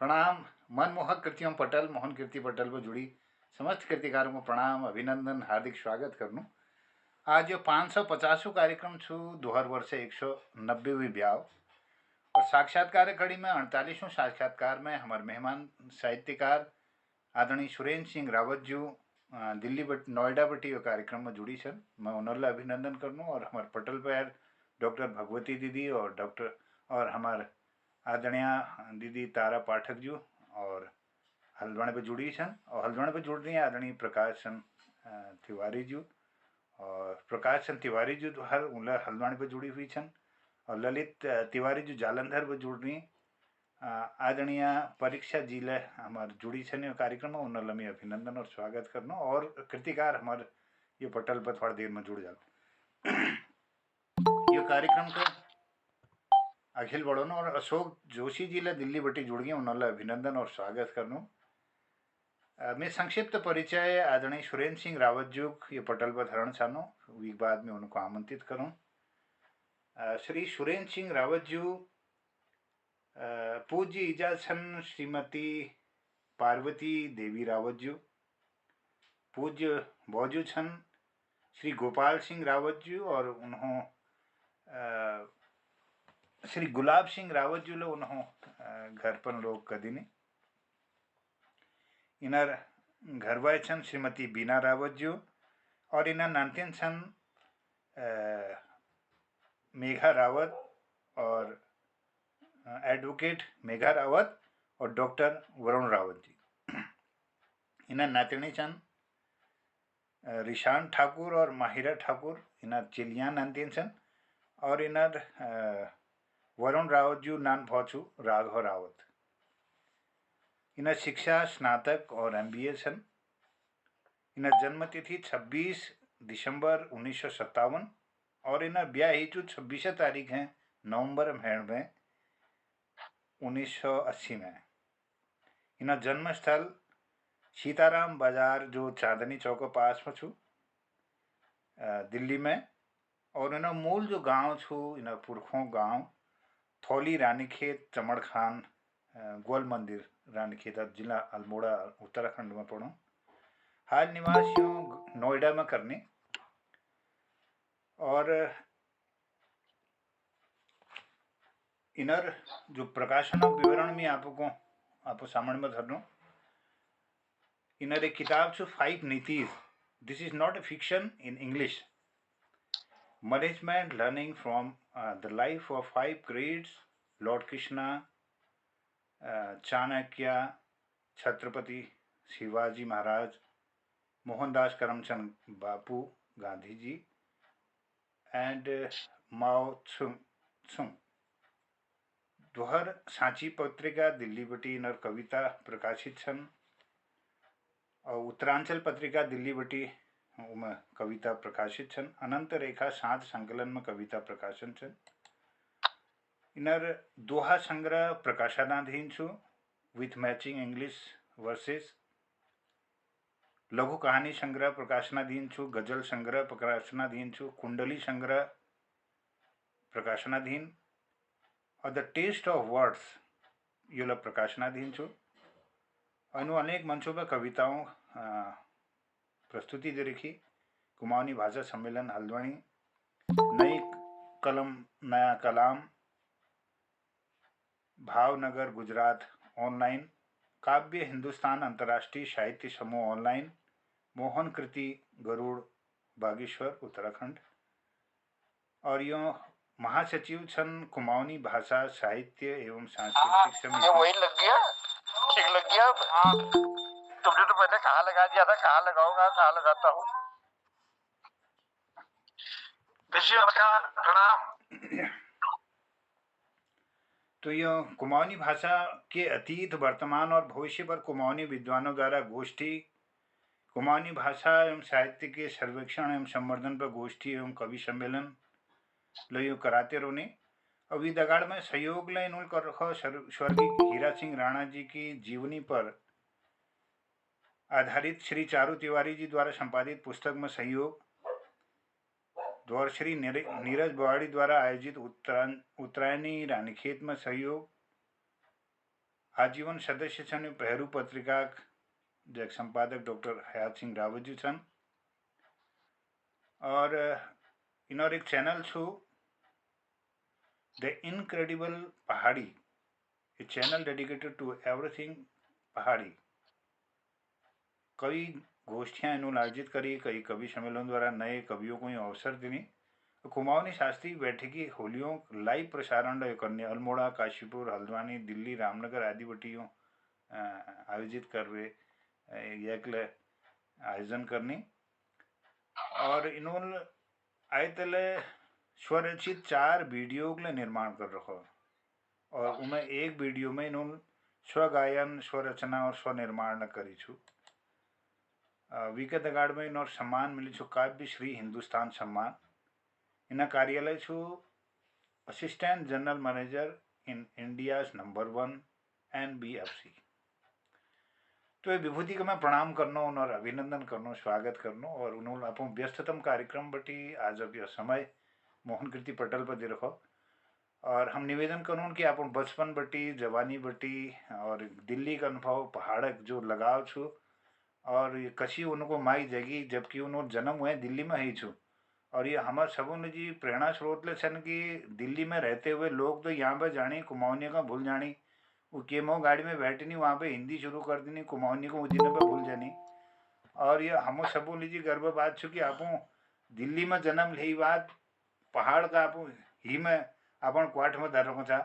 प्रणाम। मनमोहक कृतियों पटल मोहन कीर्ति पटल पर जुड़ी समस्त कृतिकारों को प्रणाम, अभिनंदन, हार्दिक स्वागत करनु। आज जो 550 कार्यक्रम छु 2000 वर्ष 190वीं ब्याव और साक्षात्कार कड़ी में 48वें साक्षात्कार में हमारे मेहमान साहित्यकार आदरणीय सुरेंद्र सिंह रावत जी दिल्ली नोएडा बटी कार्यक्रम में जुड़ी छन। मैं उन्होंने अभिनंदन करनू और हमारे पटल पर डॉक्टर भगवती दीदी और हमारे आदरणीय दीदी तारा पाठक जी और हल्द्वानी पे जुड़ी छन और हल्द्वानी पे जुड़ रही हैं आदरणीय प्रकाश चंद तिवारी जी और प्रकाश चंद तिवारी जी तो हर हल्द्वानी पे जुड़ी हुई छन और ललित तिवारी जी जालंधर पे जुड़ रही आदरणीय परीक्षा जी ले हमारे जुड़ी छन कार्यक्रम में उन्होंने मैं अभिनंदन और स्वागत करना और कृतिकार हमारे ये पटल पर थोड़ी देर में जुड़ जाओ। ये कार्यक्रम को अखिल बड़ोन और अशोक जोशी जी ले दिल्ली बटी जुड़ गए उन्होंने अभिनंदन और स्वागत करनू। मैं संक्षिप्त परिचय आदरणीय सुरेंद्र सिंह रावत जी ये पटल पर धरण छानो वीक बाद में उनको आमंत्रित करूं। श्री सुरेंद्र सिंह रावत जी पूज्य इजा छन श्रीमती पार्वती देवी रावत जी, पूज्य बौजू छन श्री गोपाल सिंह रावत जी और उन्हों श्री गुलाब सिंह रावत जी लो उन्हों घर पर लोग कदी नहीं इनर घरवाय छन श्रीमती बीना रावत जी और इनर नानतेन छन मेघा रावत और एडवोकेट मेघा रावत और डॉक्टर वरुण रावत जी। इनर नातिनी छन रिशान ठाकुर और माहिरा ठाकुर इनर चिलियान नानतेन छन और इनर वरुण रावत जी नान भौचू राघव रावत। इनर शिक्षा स्नातक और MBA छन। इनर जन्म तिथि 26 दिसंबर 1957 और इनर ब्याह ही 26 तारीख है नवंबर में 1980 में। इनर जन्म स्थल सीताराम बाजार जो चांदनी चौक पास में छु दिल्ली में और इनर मूल जो गांव छु इनर पुरखों गांव थौली रानीखेत चमड़ खान गोल मंदिर रानीखेत जिला अल्मोड़ा उत्तराखंड में पड़ो। हाल निवासियों नोएडा में करने और इनर जो प्रकाशन विवरण में आपको सामने में धरनो। इनर एक किताब छो 5 नीतिज। This is not a fiction in English management learning from the life of 5 greats lord Krishna, Chanakya, Chhatrapati Shivaji Maharaj, Mohandas Karamchand Bapu Gandhi ji and Mao Tsung. दोहर सांची पत्रिका दिल्ली बटी इनर कविता प्रकाशित छन और उत्तरांचल पत्रिका दिल्ली बटी में कविता प्रकाशित छन। अनंत रेखा 7 संकलन में कविता प्रकाशन छन। इनर दोहा संग्रह प्रकाशनाधीन छु विथ मैचिंग इंग्लिश वर्सेस। लघु कहानी संग्रह प्रकाशनाधीन छु। गजल संग्रह प्रकाशनाधीन छु। कुंडली संग्रह प्रकाशनाधीन और द टेस्ट ऑफ वर्ड्स ये लोग प्रकाशनाधीन छु। अनु अनेक मंचों पर कविताओं प्रस्तुति दे रखी। कुमाऊनी भाषा सम्मेलन हल्द्वानी, नई कलम नया कलाम भावनगर गुजरात ऑनलाइन, काव्य हिंदुस्तान अंतर्राष्ट्रीय साहित्य समूह ऑनलाइन, मोहन कृति गरुड़ बागेश्वर उत्तराखंड और यो महासचिव छन कुमाऊनी भाषा साहित्य एवं सांस्कृतिक समिति। वही लग गया, ठीक लग गया। तुमने तो पहले कहाँ लगा दिया था, कहाँ लगाऊंगा, कहाँ लगाता हूँ। प्रणाम। तो यह कुमाऊनी भाषा के अतीत वर्तमान और भविष्य पर कुमाऊनी विद्वानों द्वारा गोष्ठी, कुमाऊनी भाषा एवं साहित्य के सर्वेक्षण एवं संवर्धन पर गोष्ठी एवं कवि सम्मेलन लयो कराते रोने अभी दगाड़ में सहयोग लेन कर रखो। स्वर्गीय हीरा सिंह राणा जी की जीवनी पर आधारित श्री चारू तिवारी जी द्वारा संपादित पुस्तक में सहयोग द्वार श्री नीरज बवाड़ी द्वारा आयोजित उत्तरायणी रानीखेत में सहयोग आजीवन सदस्य छन् पहरू पत्रिका जे संपादक डॉक्टर हयात सिंह रावत जी छन् और इनर एक चैनल छु द इनक्रेडिबल पहाड़ी, ए चैनल डेडिकेटेड टू एवरीथिंग पहाड़ी। कई गोष्ठियां इन्होंने आयोजित करी, कई कवि सम्मेलन द्वारा नए कवियों को अवसर देनी। कुमाऊनी शास्त्रीय बैठकी होलियों लाइव प्रसारण करने अल्मोड़ा, काशीपुर, हल्द्वानी, दिल्ली, रामनगर आदि बटियों आयोजित करवे एकले आयोजन करनी। और इन्होंने आए तले स्वरचित 4 वीडियो के निर्माण कर रखो और उनमें एक वीडियो में इन्होंने स्वगायन, स्वरचना और स्वनिर्माण करी छु। विगत अगाड़ में इन्होंने सम्मान मिली छु काव्य श्री हिंदुस्तान सम्मान। इन्हें कार्यालय छु assistant general manager in India number 1 NBFC। तो ये विभूति को मैं प्रणाम करनो और अभिनंदन करनो, स्वागत करनो। और उन्होंने अपन व्यस्ततम कार्यक्रम बटी आज अब यह समय मोहन कीर्ति पटेल पर दे रखो और हम निवेदन करूँ कि अपन बचपन बटी, जवानी बटी और दिल्ली का अनुभव, पहाड़क जो लगाव छु और ये कशी उनको माई जगी, जबकि उन्होंने जन्म हुए दिल्ली में ही छु। और ये हमारे सबों ने जी प्रेरणा स्रोत ले छन कि दिल्ली में रहते हुए लोग तो यहाँ पर जानी कुमाऊनी का भूल जानी, वो केमो गाड़ी में बैठी नहीं, वहाँ पे हिंदी शुरू कर देनी, कुमाऊनी को उदिने पे भूल जानी। और ये हम सबों ने जी गर्व बात छु कि आपू दिल्ली में जन्म ली बात पहाड़ का आपू ही में अपन क्वाट में धर रखो था।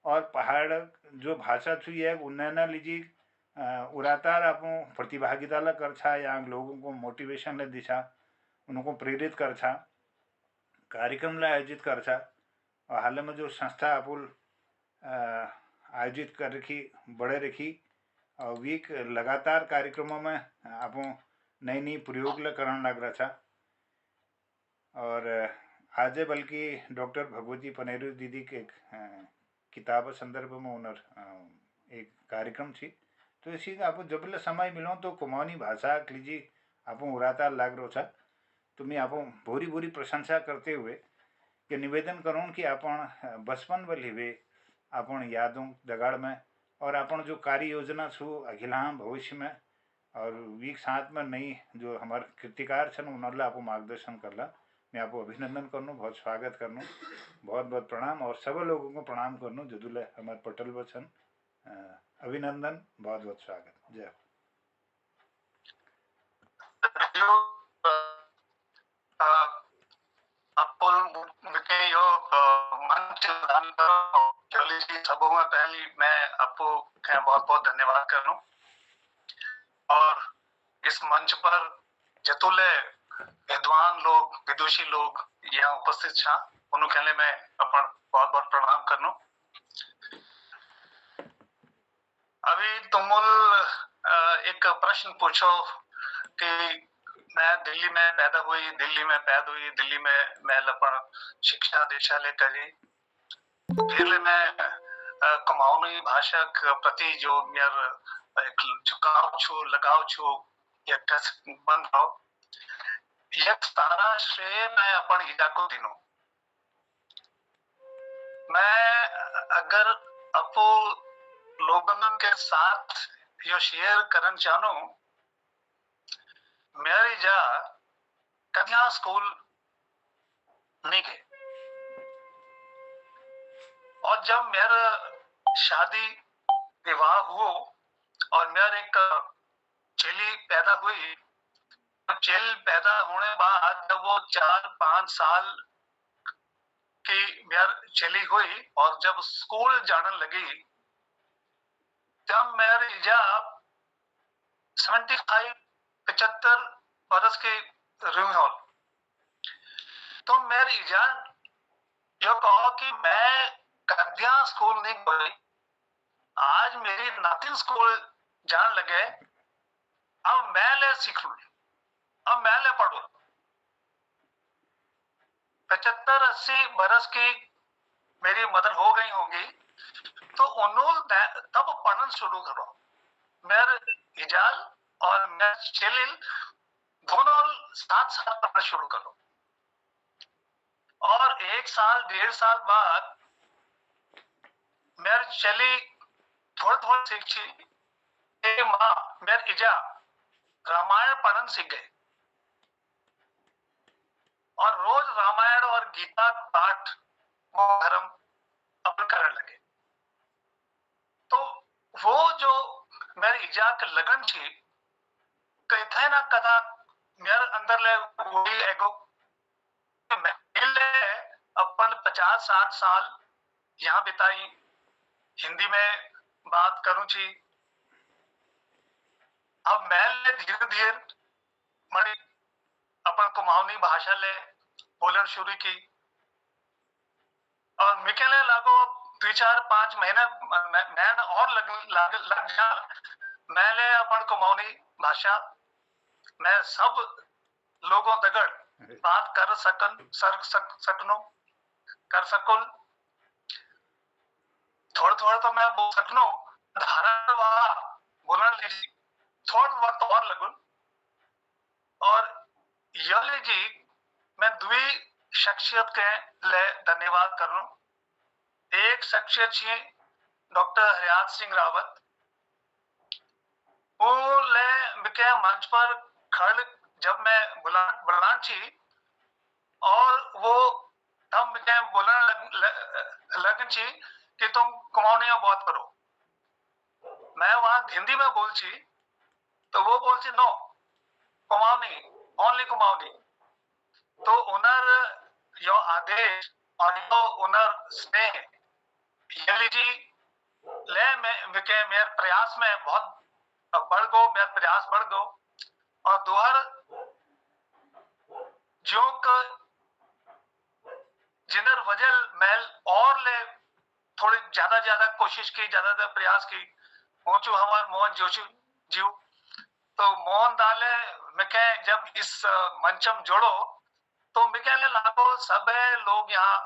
और पहाड़ जो भाषा छु ये उन्नयन लीजी उड़ातार आपू प्रतिभागिता ला कर छा, यहाँ लोगों को मोटिवेशन ले दिशा, उनको प्रेरित कर छा, कार्यक्रम ला आयोजित कर छा। और हाल में जो संस्था आपुल आयोजित कर रखी, बड़े रखी और वीक लगातार कार्यक्रमों में आपू नई नई प्रयोग ला करने लग रहा था। और आज बल्कि डॉक्टर भगवती पनेरू दीदी के किताब संदर्भ में उनर एक कार्यक्रम थी। तो इसी आपको जब समय मिलो तो कुमाऊनी भाषा लीजिए आपू उड़ातार लाग रो था। तो मैं आपो भूरी भूरी प्रशंसा करते हुए कि निवेदन करूँ कि अपन बचपन वाली वे अपन यादों जगाड़ में और अपन जो कार्य योजना छू अखिला भविष्य में और वीक साथ में नई जो हमारे कृतिकार छन उन्होंने आपको मार्गदर्शन करला। मैं आपको अभिनंदन करनू, बहुत स्वागत करनू, बहुत बहुत प्रणाम और सब लोगों को प्रणाम करनू जदुले हमारे पटेल बचन अभिनंदन, बहुत बहुत स्वागत। जय सबों में पहली मैं आपको बहुत बहुत धन्यवाद करूं और इस मंच पर जतुले विद्वान लोग, विदुषी लोग यहाँ उपस्थित छा उन्होंने कहले मैं अपन बहुत बहुत प्रणाम करनू। अभी तुमुल एक प्रश्न पूछो कि मैं दिल्ली में पैदा हुई, दिल्ली में पैदा हुई, दिल्ली में मैं अपन शिक्षा दीक्षा ले करी, फिर मैं कुमाऊनी भाषा के प्रति जो मेरा एक झुकाव छु, लगाव छु, ये कैसे बन रहा, ये सारा श्रेय मैं अपन हिजा को दिनू। मैं अगर अपो लोगों के साथ यो शेयर करना चाहूँ, मेरी जा कन्या स्कूल नहीं गए और जब मेरा शादी विवाह हुआ और मेरा एक चेली पैदा हुई, चेल पैदा होने बाद जब वो 4-5 साल की मेरा चेली हुई और जब स्कूल जाने लगी तब मेरी जा 75 बरस की रूम हॉल। तो मेरी जा जो कहो कि मैं कन्या स्कूल नहीं गई, आज मेरी नातिन स्कूल जान लगे, अब मैं ले सीख लू, अब मैं ले पढ़ू। 75-80 बरस की मेरी मदर हो गई होंगी, तो उन्होंने तब पढ़ना शुरू करो। मेरे हिजाल और मेरे चेलिल दोनों साथ साथ पढ़ना शुरू करो और 1 साल 1.5 साल बाद मेरी चेली थोड़ा थोड़ा सीखी एक माँ मेरे इजा रामायण पढ़न सीख गए और रोज रामायण और गीता पाठ वो धर्म अपन करने लगे। तो वो जो मेरी इजा के लगन थी कहते ना कदा मेरे अंदर ले वही एगो मैं अपन 50-60 साल यहाँ बिताई, हिंदी में बात करूं छी। अब मैं धीरे धीरे मणि अपन कुमाऊनी भाषा ले बोलन शुरू की और मिकेले लागो 2-4-5 महीने मैं और लग जा मैंने अपन कुमाऊनी भाषा मैं सब लोगों दगड़ बात कर सकनो कर सकुल। थोड़ा थोड़ा तो मैं बोल सकनो धारण वहां बोलने लीजिए थोड़ा वक्त और लगुन और यह लीजिए मैं दुई शख्सियत के ले धन्यवाद करूं। एक शख्सियत छे डॉक्टर हरियात सिंह रावत, वो ले बिके मंच पर खड़ जब मैं बुलान छी और वो तब बिके बोलने लगन छी कि तुम कुमाऊनी में बात करो। मैं वहां हिंदी में बोल छी तो वो बोल छी नो कुमाऊनी ओनली कुमाऊनी। तो उनर यो आदेश और यो उनर स्नेह ये लीजिए ले में बिके मेरे प्रयास में बहुत बढ़ गो, मेरा प्रयास बढ़ गो और दोहर जो जिनर वजल मैल और ले थोड़ी ज्यादा कोशिश की, ज्यादा प्रयास की पहुंचू हमारे मोहन जोशी जीव। तो मोहन दाले मिके जब इस मंचम जोड़ो तो मिके लागो सब लोग यहाँ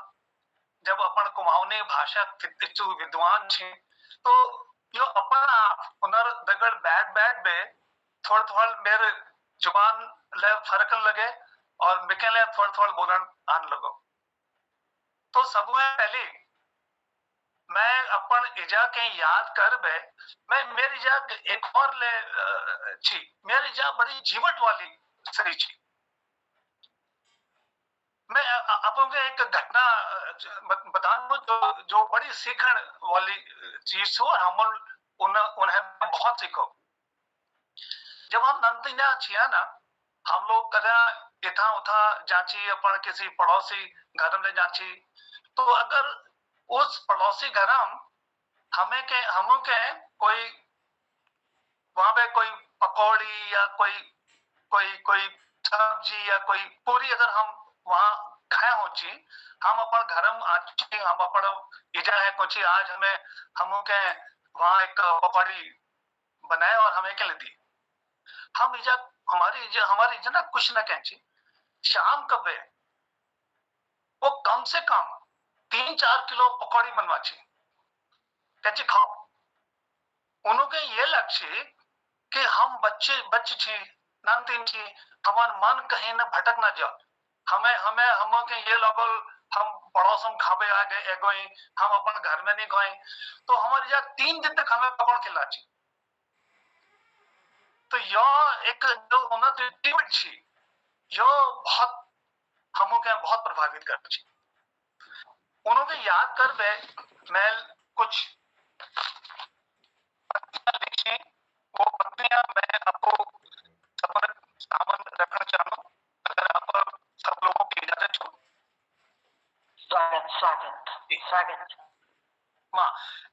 जब अपन कुमाऊनी भाषा विद्वान छे तो यो अपन आप उनर दगड़ बैठ बे थोड़ा थोड़ा मेरे जुबान ले फरकन लगे और मिके ले थोड़ा बोलन आन लगो। तो सब पहले मैं अपन इजा के याद कर बे मैं मेरी इजा एक और ले छी मेरी इजा बड़ी जीवट वाली सही छी। मैं आपको एक घटना बताऊं जो बड़ी सीखण वाली चीज हो हम उन्हें बहुत सीखो। जब हम नंतिना छिया ना हम लोग कदा इथा उथा जाची अपन किसी पड़ोसी घर में जाची तो अगर उस पड़ोसी घर हमें के कोई वहां पे कोई पकौड़ी या कोई सब्जी या कोई पूरी अगर हम वहां खाए हो ची हम अपन घर में आची हम अपन इजा है कुछ आज हम के वहां एक पकौड़ी बनाए और हमें के लिए दी। हम इजा हमारी इजा ना कुछ ना कहची शाम कब है वो कम से कम 3-4 किलो पकौड़ी बनवाची कहची खाओ। उनके ये लक्ष्य कि हम बच्चे छी नानतीन छी हमार मन कहीं न भटक ना जाओ। हमें के ये लगल हम पड़ोसन खावे आ गए एगोई हम अपन घर में नहीं खाए तो हमारी जा 3 दिन तक हमें पकड़ खिलाची। तो यो एक जो उन्हें छी यो बहुत हमो के बहुत प्रभावित कर छी। उन्होंने याद कर बे मैं कुछ लिखी वो पत्नियां मैं आपको सामन रखना चाहूँ अगर आप सब लोगों की इजाजत हो। स्वागत माँ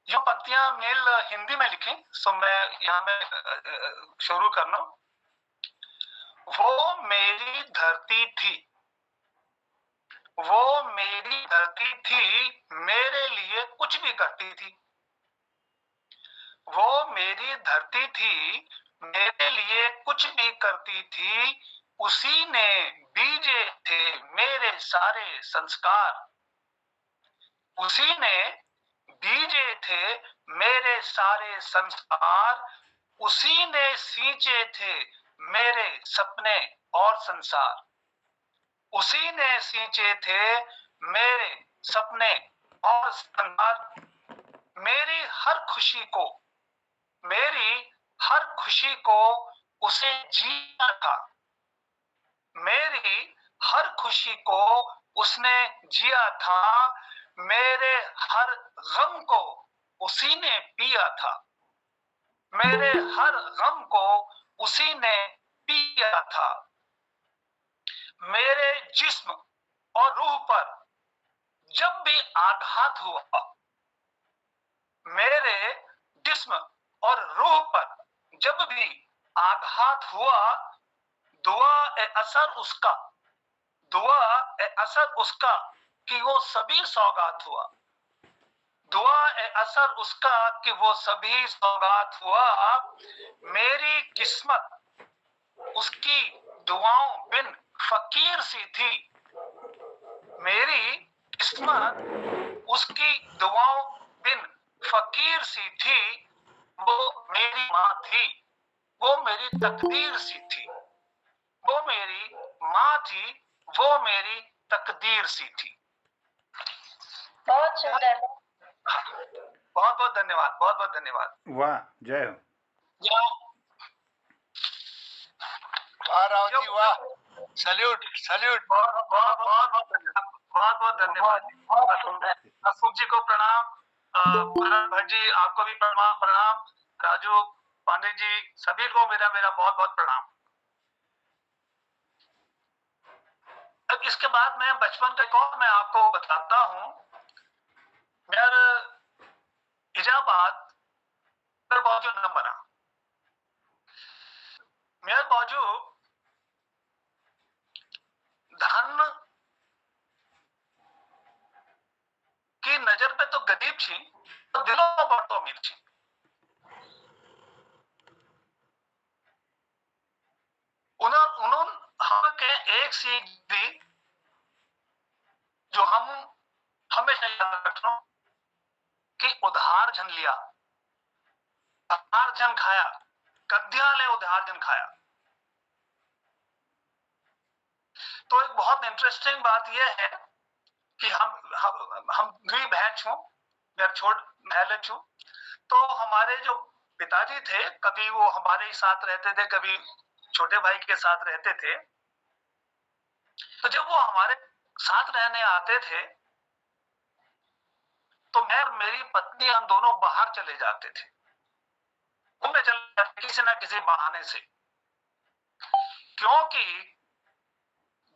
जो पंक्तियां मेल हिंदी में लिखी सो मैं यहाँ में शुरू करना। वो मेरी धरती थी वो मेरी धरती थी मेरे लिए कुछ भी करती थी। वो मेरी धरती थी मेरे लिए कुछ भी करती थी उसी ने बीजे थे मेरे सारे संस्कार। उसी ने बीजे थे मेरे सारे संस्कार उसी ने सींचे थे मेरे सपने और संसार। उसी ने सींचे थे मेरे सपने और संसार। मेरी हर खुशी को मेरी हर खुशी को उसे जिया था, मेरी हर खुशी को उसने जिया था, मेरे हर गम को उसी ने पिया था, मेरे हर गम को उसी ने पिया था। मेरे जिस्म और रूह पर जब भी आघात हुआ, मेरे जिस्म और रूह पर जब भी आघात हुआ, दुआ ए असर उसका, दुआ ए असर उसका कि वो सभी सौगात हुआ, दुआ ए असर उसका कि वो सभी सौगात हुआ। मेरी किस्मत उसकी दुआओं बिन फकीर सी थी, मेरी किस्मत उसकी दुआओं बिन फकीर सी थी, वो मेरी माँ थी, वो मेरी तकदीर सी थी, वो मेरी माँ थी, वो मेरी तकदीर सी थी। बहुत सुंदर। बहुत बहुत धन्यवाद, बहुत बहुत धन्यवाद। वाह, जय हो। वाह राव जी, वाह, सैल्यूट सैल्यूट। बहुत बहुत बहुत बहुत धन्यवाद, बहुत बहुत धन्यवाद। बहुत सुंदर। अशोक जी को प्रणाम, भरत भट्ट जी आपको भी प्रणाम, राजू पांडे जी सभी को मेरा मेरा बहुत बहुत प्रणाम। अब इसके बाद मैं बचपन का एक और मैं आपको बताता हूँ। मेरा इजाबाद मेरे बाजू न बना, मेरे बाजू धन की नजर पे तो गरीब थी, तो दिलों में बहुत अमीर थी। उन्होंने हमके एक सीख दी जो हम हमेशा याद रखना कि उधार जन लिया, उधार जन खाया, कद्या ले उधार जन खाया। तो एक बहुत इंटरेस्टिंग बात यह है कि हम दुई बहन छू, मेरा छोट बहन छू, तो हमारे जो पिताजी थे कभी वो हमारे साथ रहते थे, कभी छोटे भाई के साथ रहते थे। तो जब वो हमारे साथ रहने आते थे तो मैं और मेरी पत्नी हम दोनों बाहर चले जाते थे, घूमने चले जाते किसी ना किसी बहाने से, क्योंकि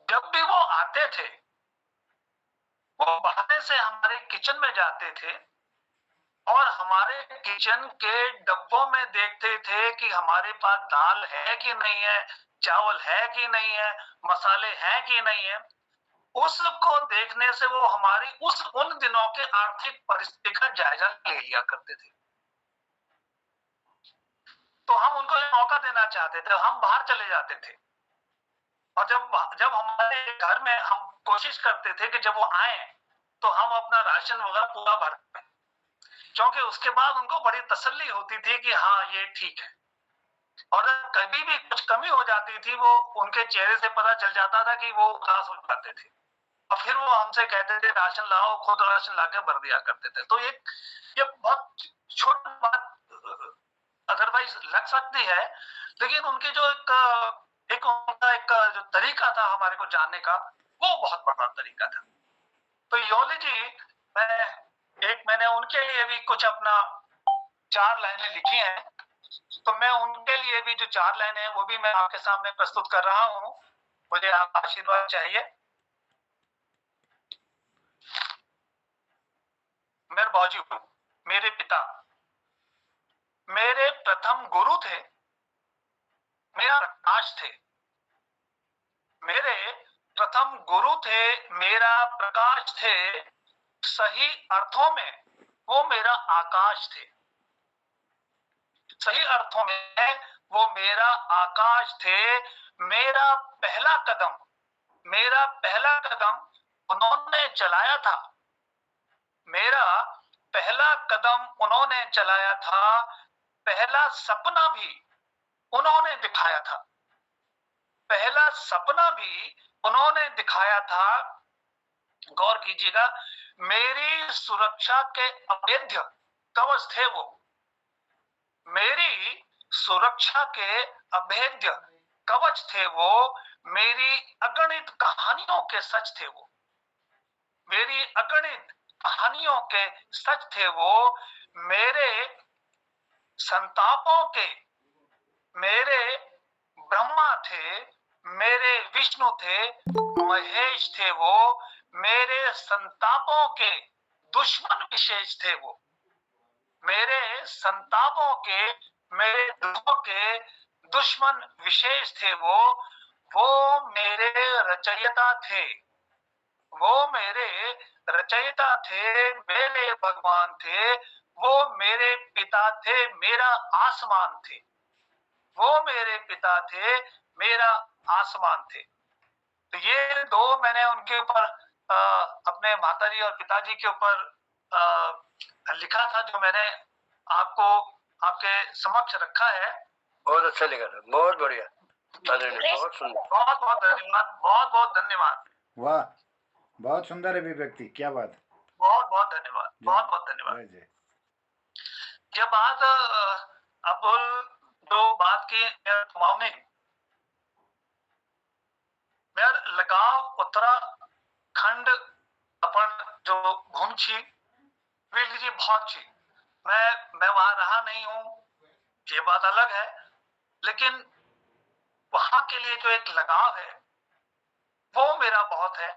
जब भी वो आते थे वो बहाने से हमारे किचन में जाते थे और हमारे किचन के डब्बों में देखते थे कि हमारे पास दाल है कि नहीं है, चावल है कि नहीं है, मसाले हैं कि नहीं है। उसको देखने से वो हमारी उन दिनों के आर्थिक परिस्थिति का जायजा ले लिया करते थे। तो हम उनको ये मौका देना चाहते थे, हम बाहर चले जाते थे और जब हमारे घर में हम कोशिश करते थे कि जब वो आए तो हम अपना राशन वगैरह पूरा भर दें, क्योंकि उसके बाद उनको बड़ी तसल्ली होती थी कि हाँ ये ठीक है। और कभी भी कुछ कमी हो जाती थी वो उनके चेहरे से पता चल जाता था कि वो उदास हो जाते थे और फिर वो हमसे कहते थे राशन लाओ, खुद राशन लाके भर दिया करते थे। तो ये बहुत छोटी बात अदरवाइज लग सकती है, लेकिन उनके जो उनका जो तरीका था हमारे को जानने का, वो बहुत बड़ा तरीका था। तो योली जी, मैंने उनके लिए भी कुछ अपना 4 लाइनें लिखी हैं, तो मैं उनके लिए भी जो 4 लाइनें हैं वो भी मैं आपके सामने प्रस्तुत कर रहा हूं। मुझे आपका आशीर्वाद चाहिए। मेरे बाजू, मेरे पिता मेरे प्रथम गुरु थे, मेरा प्रकाश थे, मेरे प्रथम गुरु थे, मेरा प्रकाश थे, सही अर्थों में वो मेरा आकाश थे, सही अर्थों में वो मेरा आकाश थे। मेरा पहला कदम उन्होंने चलाया था, मेरा पहला कदम उन्होंने चलाया था, पहला सपना भी उन्होंने दिखाया था, पहला सपना भी उन्होंने दिखाया था। गौर कीजिएगा, मेरी सुरक्षा के अभेद्य कवच थे वो, मेरी सुरक्षा के अभेद्य कवच थे वो, मेरी अगणित कहानियों के सच थे वो, मेरी अगणित कहानियों के सच थे वो, मेरे संतापों के, मेरे ब्रह्मा थे, मेरे विष्णु थे, महेश थे वो, मेरे संतापों के दुश्मन विशेष थे वो, मेरे संतापों के, मेरे दुखों के दुश्मन विशेष थे वो मेरे रचयिता थे, वो मेरे रचयिता थे, मेरे भगवान थे, वो मेरे पिता थे, मेरा आसमान थे, वो मेरे पिता थे, मेरा आसमान थे। तो ये दो मैंने उनके ऊपर अपने माताजी और पिताजी के ऊपर लिखा था, जो मैंने आपको आपके समक्ष रखा है। बहुत अच्छा लिखा था, बहुत बढ़िया, बहुत सुंदर। बहुत बहुत धन्यवाद, बहुत बहुत धन्यवाद। वाह, बहुत सुंदर अभिव्यक्ति, क्या बात। बहुत बहुत धन्यवाद, बहुत बहुत धन्यवाद। जय जय। ये बात अबुल जो बात की मामने मेर लगाव उत्तराखंड अपन जो घूम छी वे लीजिए बहुत छी। मैं वहां रहा नहीं हूँ, ये बात अलग है, लेकिन वहां के लिए जो एक लगाव है वो मेरा बहुत है।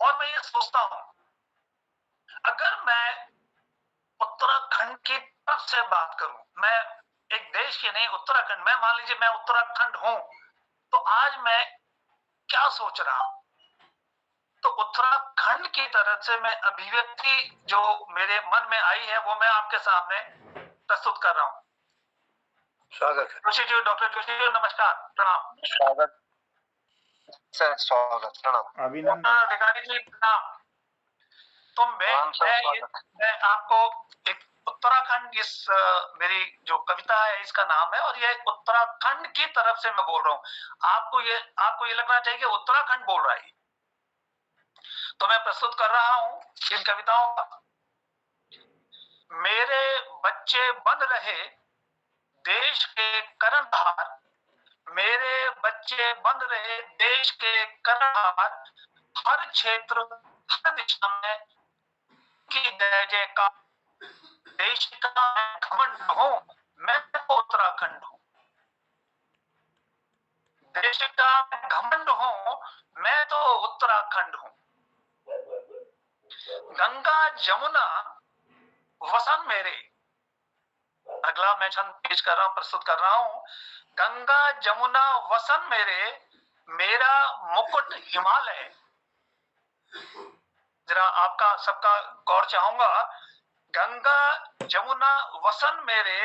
और मैं ये सोचता हूं, अगर मैं उत्तराखंड की तरफ से बात करूं, मैं एक देश के नहीं, उत्तराखंड, मैं मान लीजिए मैं उत्तराखंड हूं, तो आज मैं क्या सोच रहा हूं, तो उत्तराखंड की तरफ से मैं अभिव्यक्ति जो मेरे मन में आई है वो मैं आपके सामने प्रस्तुत कर रहा हूं। स्वागत है जोशी जी, डॉक्टर जोशी जी, नमस्कार, प्रणाम। स्वागत सर, स्वागत, प्रणाम। अभिनंदन। अधिकारी जी प्रणाम। तो मैं आपको एक उत्तराखंड, इस मेरी जो कविता है इसका नाम है, और ये उत्तराखंड की तरफ से मैं बोल रहा हूँ। आपको ये लगना चाहिए कि उत्तराखंड बोल रहा है। तो मैं प्रस्तुत कर रहा हूं इन कविताओं का। मेरे बच्चे बन रहे देश के कर्णधार, मेरे बच्चे बन रहे देश के कर्णधार, हर क्षेत्र हर दिशा में की जय जयकार, देश का मैं घमंड हूं, मैं तो उत्तराखंड हूं, देश का मैं घमंड हूं, मैं तो उत्तराखंड हूं। गंगा जमुना वसन मेरे, अगला मैं छंद पेश कर रहा हूं, प्रस्तुत कर रहा हूं। गंगा जमुना वसन मेरे, मेरा मुकुट हिमालय। जरा आपका सबका गौर चाहूंगा। गंगा जमुना वसन मेरे,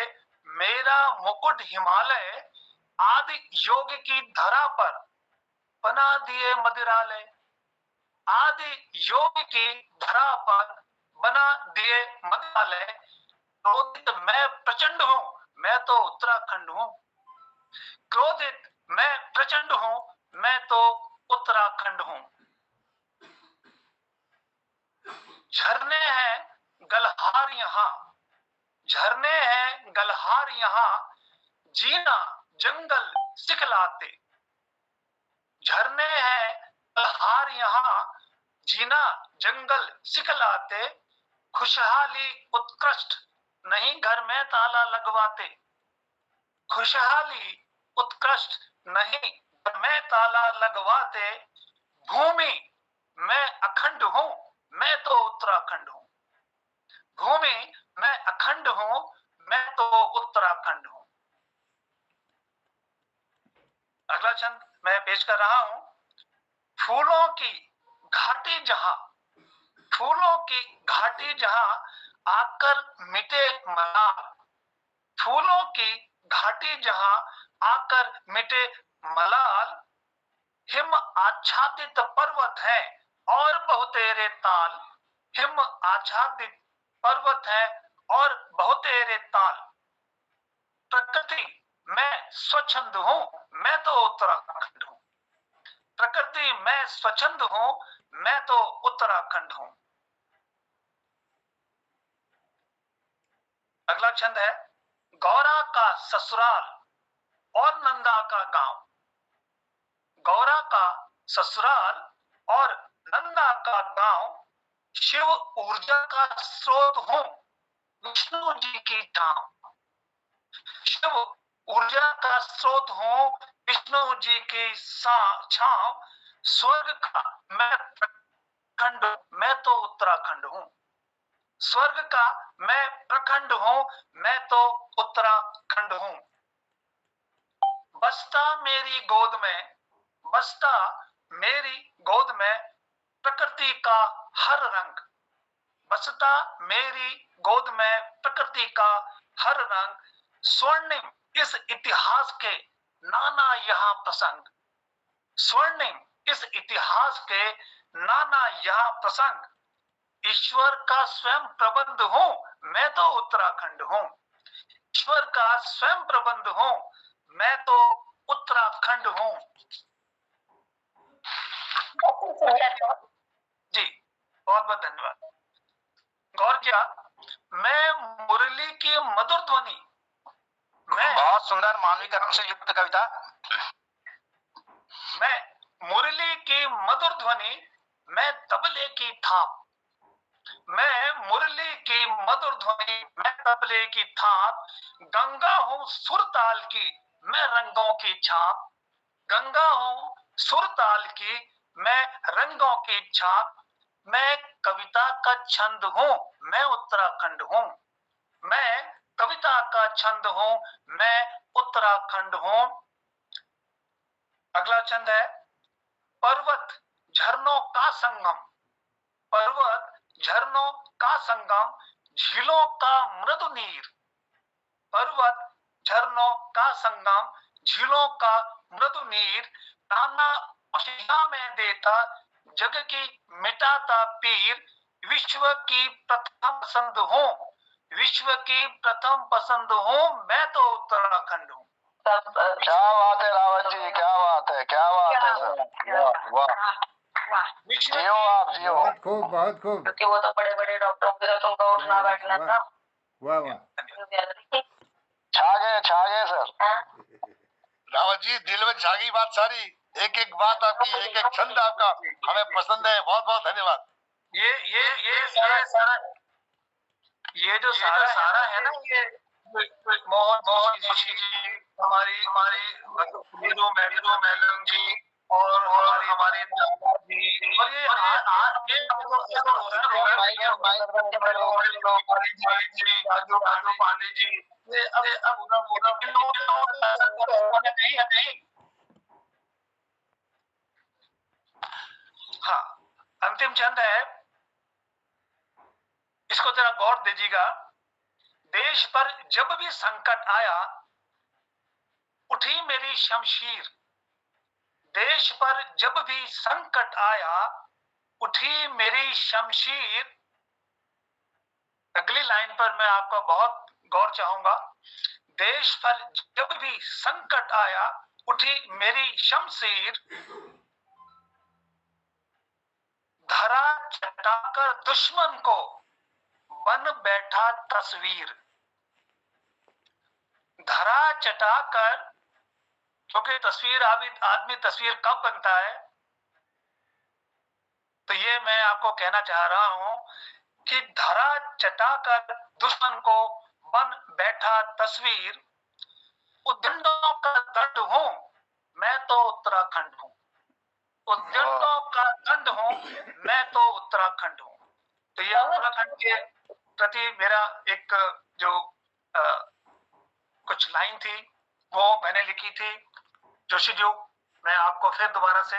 मेरा मुकुट हिमालय, आदि योग की धरा पर बना दिए मदिरालय, आदि योग की धरा पर बना दिए मदिरालय। क्रोधित मैं प्रचंड हूं, मैं तो उत्तराखंड हूं, क्रोधित मैं प्रचंड हूं, मैं तो उत्तराखंड हूं। झरने हैं गलहार यहाँ, झरने हैं गलहार यहाँ, जीना जंगल सिखलाते, झरने हैं गलहार यहाँ, जीना जंगल सिखलाते, खुशहाली उत्कृष्ट नहीं घर में ताला लगवाते, खुशहाली उत्कृष्ट नहीं घर में ताला लगवाते। भूमि मैं अखंड हूं, मैं तो उत्तराखंड हूं, भूमि मैं अखंड हूं, मैं तो उत्तराखंड हूं। अगला छंद मैं पेश कर रहा हूं। फूलों की घाटी जहां, फूलों की घाटी जहां आकर मिटे मलाल, फूलों की घाटी जहां आकर मिटे मलाल, हिम आच्छादित पर्वत हैं और बहुतेरे ताल, हिम आच्छादित पर्वत हैं और बहुतेरे ताल। प्रकृति मैं स्वच्छंद हूं, मैं तो उत्तराखंड हूं, प्रकृति मैं स्वच्छंद हूं, मैं तो उत्तराखंड हूं। अगला छंद है गौरा का ससुराल और नंदा का गांव। गौरा का ससुराल और नंदा का गांव, शिव ऊर्जा का स्रोत हूं, विष्णु जी की छांव। शिव ऊर्जा का स्रोत हूं, विष्णु जी की छांव। स्वर्ग का मैं प्रखंड, मैं तो उत्तराखंड हूं। स्वर्ग का मैं प्रखंड हूं, मैं तो उत्तराखंड हूं। बसता मेरी गोद में, बसता मेरी गोद में प्रकृति का हर रंग। बसता मेरी गोद में प्रकृति का हर रंग। स्वर्णिम इस इतिहास के नाना यहाँ प्रसंग। स्वर्णिम इस इतिहास के नाना यहाँ प्रसंग। ईश्वर का स्वयं प्रबंध हूं, मैं तो उत्तराखंड हूं। ईश्वर का स्वयं प्रबंध हूं, मैं तो उत्तराखंड हूं। जी, बहुत बहुत धन्यवाद। गौर किया, मैं मुरली की मधुर ध्वनि, मैं बहुत सुंदर मानवीकरण से युक्त कविता। मैं मुरली की मधुर ध्वनि, मैं तबले की थाप। मैं मुरली की मधुर ध्वनि, मैं तबले की थाप। गंगा हूं सुरताल की, मैं रंगों की छाप। गंगा हूं सुरताल की, मैं रंगों की छाप। मैं कविता का छंद हूं, मैं उत्तराखंड हूं। मैं कविता का छंद हूं, मैं उत्तराखंड हूं। अगला छंद है पर्वत झरनों का संगम। पर्वत झरनों का संगम, झीलों का मृदु नीर। पर्वत झरनों का संगम, झीलों का मृदु नीर। नाना खुशियां में देता, जग की मिटाता पीर। विश्व की प्रथम पसंद हूं, विश्व की प्रथम पसंद हूं, मैं तो उत्तराखंड हूं। क्या बात है रावत जी, क्या बात है, क्या बात है सर, वाह वाह। विश्व जियो आप, जियो। बहुत खूब, बहुत खूब। क्योंकि वो तो बड़े बड़े डॉक्टरों के साथ उनका उठना बैठना था। वाह वाह। छा गए सर। रावत जी, दिल में छा गई बात सारी। एक एक बात आपकी, एक एक छंद आपका हमें पसंद है। बहुत बहुत धन्यवाद। ये सारा ये जो सारा है ना, ये मोहन जोशी जी, हमारी वीरू मैडम जी, और हमारे जी, और ये ऐसा हो रहा है राजू पांडे जी, ये अब इन लोगों के नहीं। हाँ, अंतिम छंद है, इसको जरा गौर दीजिएगा। देश पर जब भी संकट आया, उठी मेरी शमशीर। देश पर जब भी संकट आया, उठी मेरी शमशीर। अगली लाइन पर मैं आपका बहुत गौर चाहूंगा। देश पर जब भी संकट आया, उठी मेरी शमशीर। धरा चटाकर दुश्मन को बन बैठा तस्वीर। धरा चटाकर, क्योंकि तस्वीर आदमी तस्वीर कब बनता है, तो ये मैं आपको कहना चाह रहा हूं कि धरा चटाकर दुश्मन को बन बैठा तस्वीर। उद्दंडों का दंड हूं, मैं तो उत्तराखंड हूं। उद्दंडों का दंड हूं, मैं तो उत्तराखंड हूं। तो ये उत्तराखंड के प्रति मेरा एक जो कुछ लाइन थी, वो मैंने लिखी थी। जोशी जी, मैं आपको फिर दोबारा से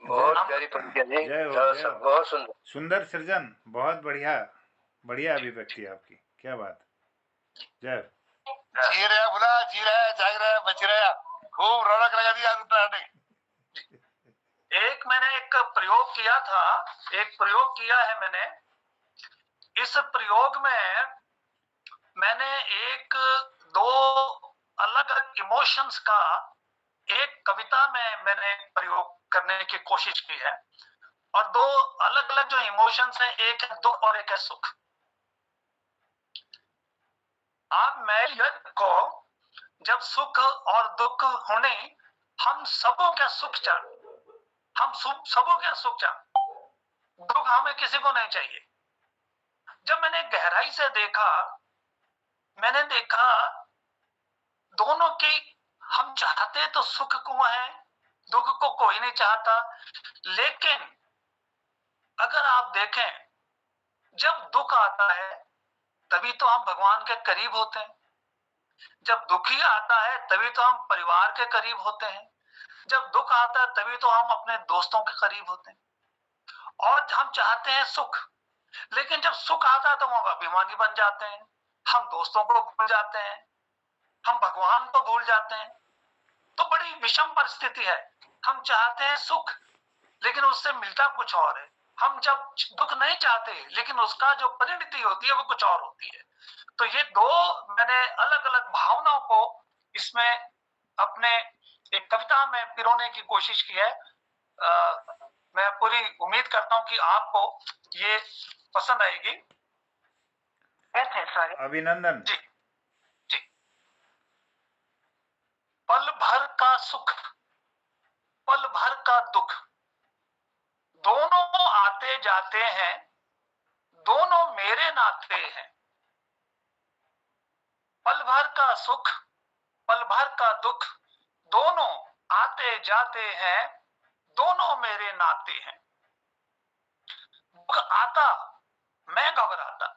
बहुत प्यारी पंक्तियां जी, जय हो, जय हो। बहुत सुंदर सुंदर सृजन, बहुत बढ़िया, बढ़िया अभिव्यक्ति आपकी, क्या बात। जय हो। जी रहा बुला, जी रहा, जाग रहा, बच रहा, खूब रौनक लगा दिया उत्तराखंड ने। मैंने एक प्रयोग किया था, एक प्रयोग किया है मैंने। इस प्रयोग में मैंने एक दो अलग इमोशंस का एक कविता में मैंने प्रयोग करने की कोशिश की है, और दो अलग अलग जो इमोशंस हैं, एक है दुख और एक है सुख। आप मैं यज्ञ को जब सुख और दुख होने, हम सबों का सुख चाह, हम सबों का सुख चाह, दुख हमें किसी को नहीं चाहिए। जब मैंने गहराई से देखा, मैंने देखा दोनों की, हम चाहते तो सुख को है, दुख को कोई नहीं चाहता। लेकिन अगर आप देखें, जब दुख आता है तभी तो हम भगवान के करीब होते हैं, जब दुखी आता है तभी तो हम परिवार के करीब होते हैं, जब दुख आता है तभी तो हम अपने दोस्तों के करीब होते हैं, और हम चाहते हैं सुख। लेकिन जब सुख आता है तो हम अभिमानी बन जाते हैं, हम दोस्तों को भूल जाते हैं, हम भगवान को भूल जाते हैं। तो बड़ी विषम परिस्थिति है। हम चाहते हैं सुख लेकिन उससे मिलता कुछ और है। हम जब दुख नहीं चाहते लेकिन उसका जो परिणति होती है वो कुछ और होती है। तो ये दो मैंने अलग अलग भावनाओं को इसमें अपने एक कविता में पिरोने की कोशिश की है। मैं पूरी उम्मीद करता हूं कि आपको ये पसंद आएगी। अभिनंदन जी जी। पल भर का सुख, पल भर का दुख, दोनों आते जाते हैं, दोनों मेरे नाते हैं। पल भर का सुख, पल भर का दुख, दोनों आते जाते हैं, दोनों मेरे नाते हैं। दुख आता मैं घबराता,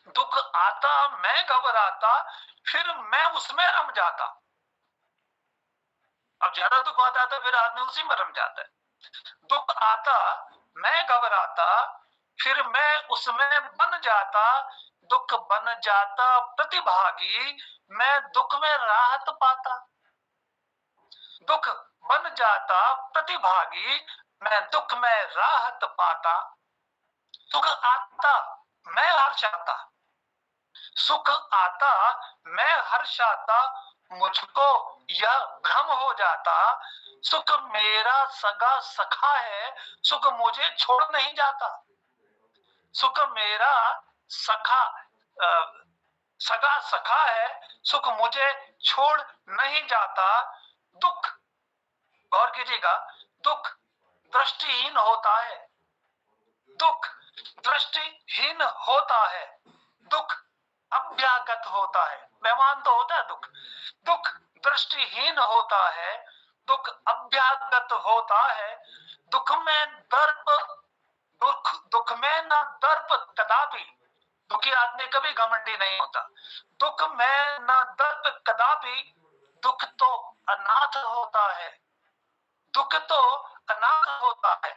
दुख आता मैं घबराता, फिर मैं उसमें रम जाता। अब ज्यादा दुख आता है तो फिर आदमी उसी में रम जाता है। दुख आता मैं घबराता, फिर मैं उसमें बन जाता, दुख बन जाता प्रतिभागी, मैं दुख में राहत पाता। दुख बन जाता प्रतिभागी, मैं दुख में राहत पाता। सुख आता मैं हर्षाता, सुख आता मैं हर्षाता, मुझको यह भ्रम हो जाता, सुख मेरा सगा सखा है, सुख मुझे छोड़ नहीं जाता। सुख मेरा सखा सगा सखा है, सुख मुझे छोड़ नहीं जाता। दुख, गौर कीजिएगा, दुख दृष्टिहीन होता है, दुख दृष्टिहीन होता है, दुख अभ्यागत होता है। मेहमान तो होता है दुख, दुख दृष्टिहीन होता है, दुख अभ्यागत होता है। दुख में दर्प, दुख में न दर्प कदापि, दुखी आदमी कभी घमंडी नहीं होता। दुख में न दर्प कदापि, दुख तो अनाथ होता है, दुख तो अनाथ होता है।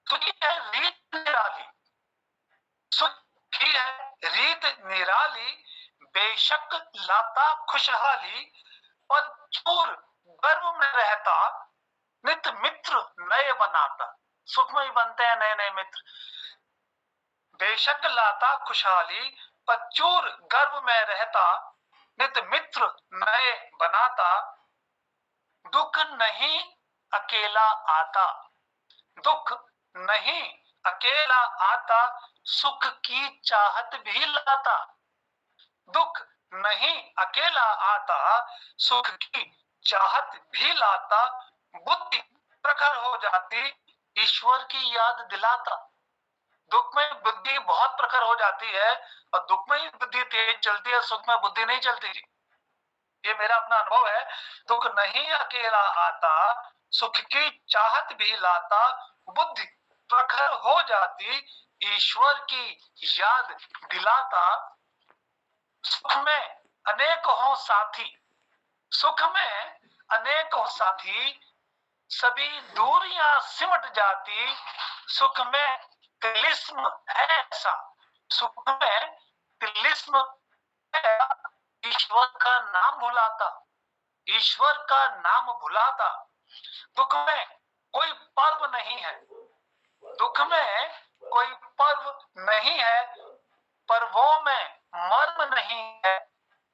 सुखी है रीत निराली, सुखी है रीत निराली, बेशक लाता खुशहाली, पर चूर गर्व में रहता, नित मित्र नए बनाता। सुख में ही बनते हैं नए नए मित्र। बेशक लाता खुशहाली, पर चूर गर्व में रहता, नित मित्र नए बनाता। दुख नहीं अकेला आता, दुख नहीं अकेला आता, सुख की चाहत भी लाता। दुख नहीं अकेला आता, सुख की चाहत भी लाता। बुद्धि प्रखर हो जाती, ईश्वर की याद दिलाता। दुख में बुद्धि बहुत प्रखर हो जाती है और दुख में ही बुद्धि तेज चलती है, सुख में बुद्धि नहीं चलती। ये मेरा अपना अनुभव है। दुख नहीं अकेला आता, सुख की चाहत भी लाता। बुद्धि प्रखर हो जाती, ईश्वर की याद दिलाता। सुख में अनेक हो साथी, सुख में अनेक हो साथी, सभी दूरियां सिमट जाती। सुख में तिलिस्म है ऐसा, सुख में तिलिस्म है, ईश्वर का नाम भुलाता, ईश्वर का नाम भुलाता। दुख में कोई पर्व नहीं है, दुख में कोई पर्व नहीं है, पर्वों में मर्म नहीं है।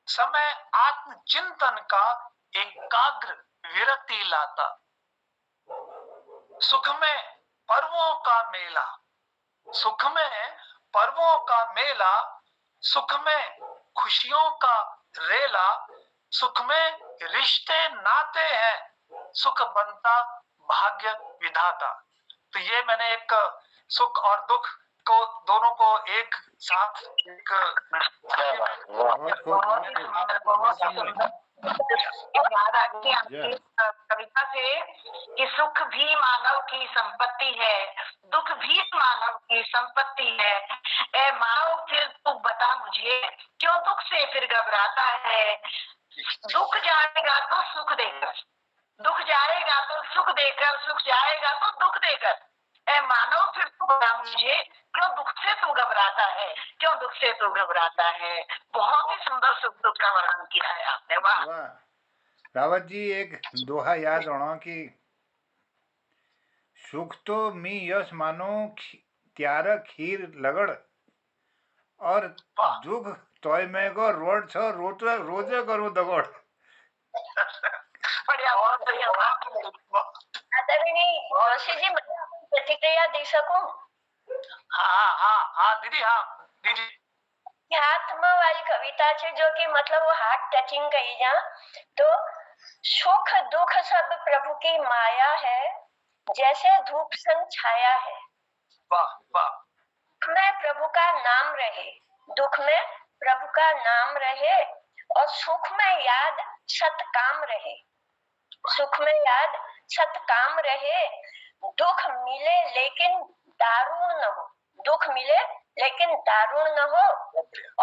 समय आत्मचिंतन का एकाग्र विरति लाता। सुख में पर्वों का मेला, सुख में पर्वों का मेला, सुख में खुशियों का रेला, सुख में रिश्ते नाते हैं, सुख बनता भाग्य विधाता। तो ये मैंने एक सुख और दुख को दोनों को एक साथ एक याद आ गई आपकी कविता से कि सुख भी मानव की संपत्ति है, दुख भी मानव की संपत्ति है। ए मानव फिर तू बता मुझे, क्यों दुख से फिर घबराता है? दुख जाएगा तो सुख देकर, दुख जाएगा तो सुख देकर, सुख जाएगा तो दुख देकर। ए मानव फिर तू बता मुझे, क्यों दुख से तू घबराता है, क्यों दुख से तू घबराता है? बहुत ही सुंदर सुख दुख का वर्णन किया है आपने, वाह। वाह रावत जी, एक दोहा याद होना कि सुख तो मी यश मानो त्यार खीर लगड़ और दुख तोय में को रोड छो रोजे करो दगोड़। बढ़िया, बहुत बढ़िया। आदरणीय जोशी जी, मैं अपनी प्रतिक्रिया दे सकूं? हाँ दीदी, हाँ दीदी। हाथમાં वाली कविता है जो कि मतलब वो हार्ट टचिंग कही जा तो सुख दुख सब प्रभु की माया है, जैसे धूप संग छाया है। वाह वाह। सुख में प्रभु का नाम रहे, दुख में प्रभु का नाम रहे, और सुख में याद सत्काम रहे, सुख में याद सत्काम रहे। दुख मिले लेकिन दारुण न हो, दुख मिले लेकिन दारुण न हो,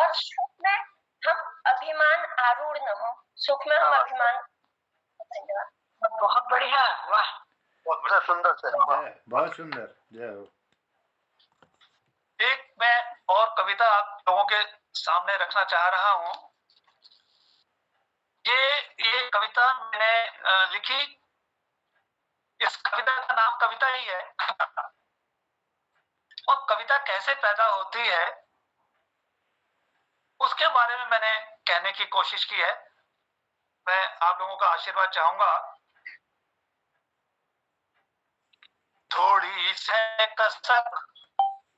और सुख में हम अभिमान आरूढ़ न हो, सुख में हम अभिमान। बहुत बढ़िया, वाह, बहुत सुंदर से। बहुत सुंदर, जय हो। एक मैं और कविता आप लोगों के सामने रखना चाह रहा हूं। ये कविता मैंने लिखी, इस कविता का नाम कविता ही है, और कविता कैसे पैदा होती है उसके बारे में मैंने कहने की कोशिश की है। मैं आप लोगों का आशीर्वाद चाहूंगा। थोड़ी से कसक,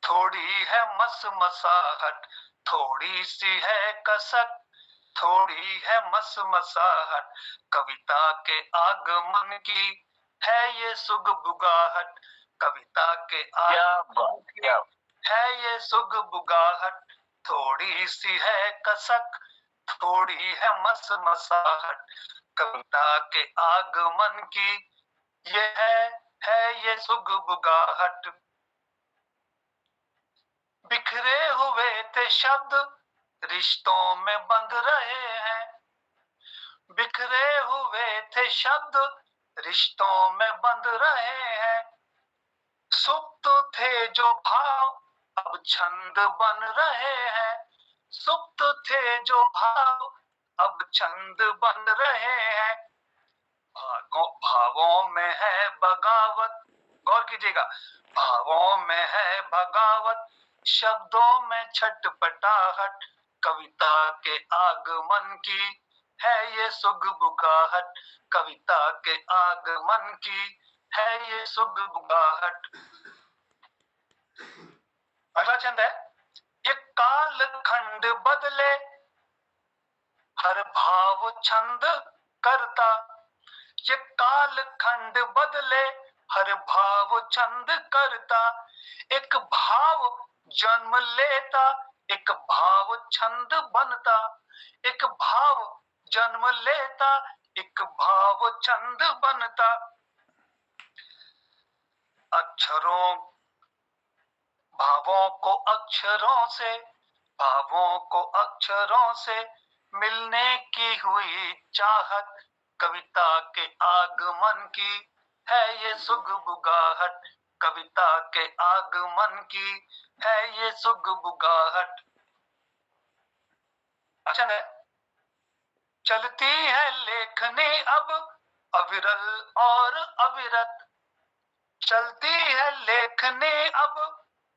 थोड़ी है मसमसाहट, थोड़ी सी है कसक, थोड़ी है मसमसाहट, कविता के आगमन की है ये सुगबुगाहट, कविता के आगमन की है ये सुगबुगाहट, थोड़ी सी है कसक, थोड़ी है मसमसाहट, कविता के आगमन की ये है ये सुगबुगाहट। बिखरे हुए थे शब्द रिश्तों में बंध रहे हैं, बिखरे हुए थे शब्द रिश्तों में बंध रहे हैं, सुप्त थे जो भाव अब छंद बन रहे हैं, सुप्त थे जो भाव अब छंद बन रहे हैं, भावों में है बगावत, गौर कीजिएगा, भावों में है बगावत, शब्दों में छटपटाहट, कविता के आगमन की है ये सुगबुगाहट, कविता के आगमन की है ये सुगबुगाहट। अगला छंद है, ये काल खंड बदले हर भाव छंद करता, ये काल खंड बदले हर भाव छंद करता, एक भाव जन्म लेता एक भाव छंद बनता, एक भाव जन्म लेता एक भाव छंद बनता, अक्षरों भावों को अक्षरों से, भावों को अक्षरों से मिलने की हुई चाहत, कविता के आगमन की है ये सुगबुगाहट, कविता के आगमन की है ये सुगबुगाहट। अच्छा है, चलती है लेखनी अब अविरल और अविरत, चलती है लेखनी अब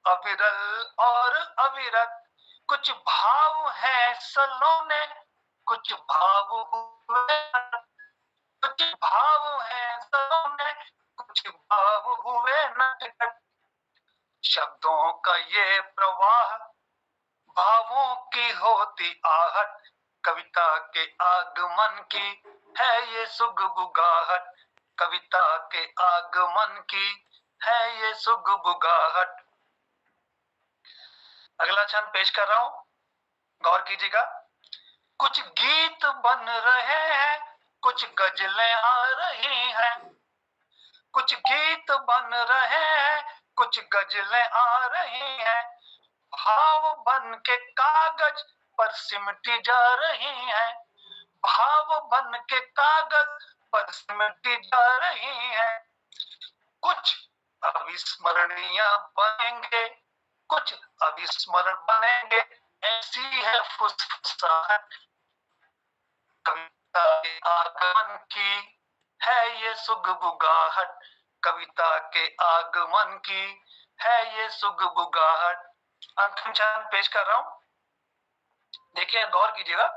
अविरल और अविरत, कुछ भाव है सलोने कुछ भाव हुए, कुछ भाव है सलोने कुछ भाव हुए नटखट, शब्दों का ये प्रवाह, भावों की होती आहट, कविता के आगमन की है ये सुगबुगाहट, कविता के आगमन की है ये सुगबुगाहट। अगला छंद पेश कर रहा हूं, गौर कीजिएगा। कुछ गीत बन रहे हैं, कुछ गजलें आ रही हैं, कुछ गीत बन रहे हैं, कुछ गजलें आ रही हैं, भाव बन के कागज पर सिमटी जा रही हैं, भाव बन के कागज पर सिमटी जा रही हैं। कुछ अविस्मरणीय बनेंगे, कुछ अविस्मरण बनेंगे, ऐसी है फुसफुसाहट, कविता के आगमन की है ये सुगबुगाहट, कविता के आगमन की है ये सुगबुगाहट। अंतिम छंद पेश कर रहा हूं, देखिए गौर कीजिएगा।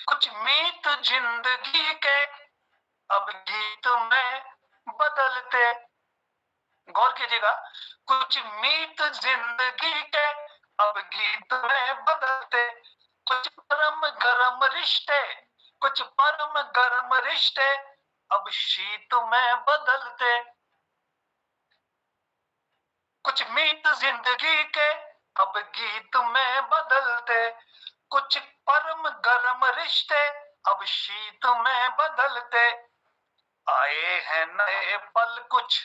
कुछ मीत जिंदगी के अब गीत में बदलते, गौर कीजिएगा। कुछ मीत जिंदगी के अब गीत में बदलते, कुछ परम गरम रिश्ते, कुछ परम गरम रिश्ते अब शीत में बदलते, कुछ मीत जिंदगी के अब गीत में बदलते, कुछ परम गरम रिश्ते अब शीत में बदलते। आए हैं नए पल कुछ,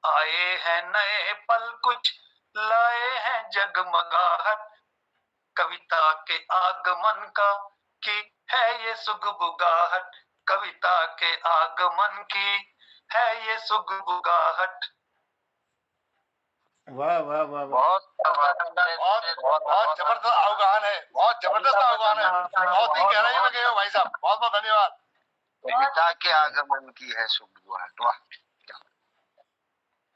आए हैं नए पल कुछ, लाए हैं जगमगाहट, कविता के आगमन का की है ये सुगबुगाहट, कविता के आगमन की है ये सुगबुगाहट। वाह वाह वाह वाह। बहुत बहुत जबरदस्त अवगाहन है, बहुत जबरदस्त अवगाहन है, बहुत ही गहराई में गए हो भाई साहब, बहुत बहुत धन्यवाद। कविता के आगमन की है सुगबुगाहट, वाह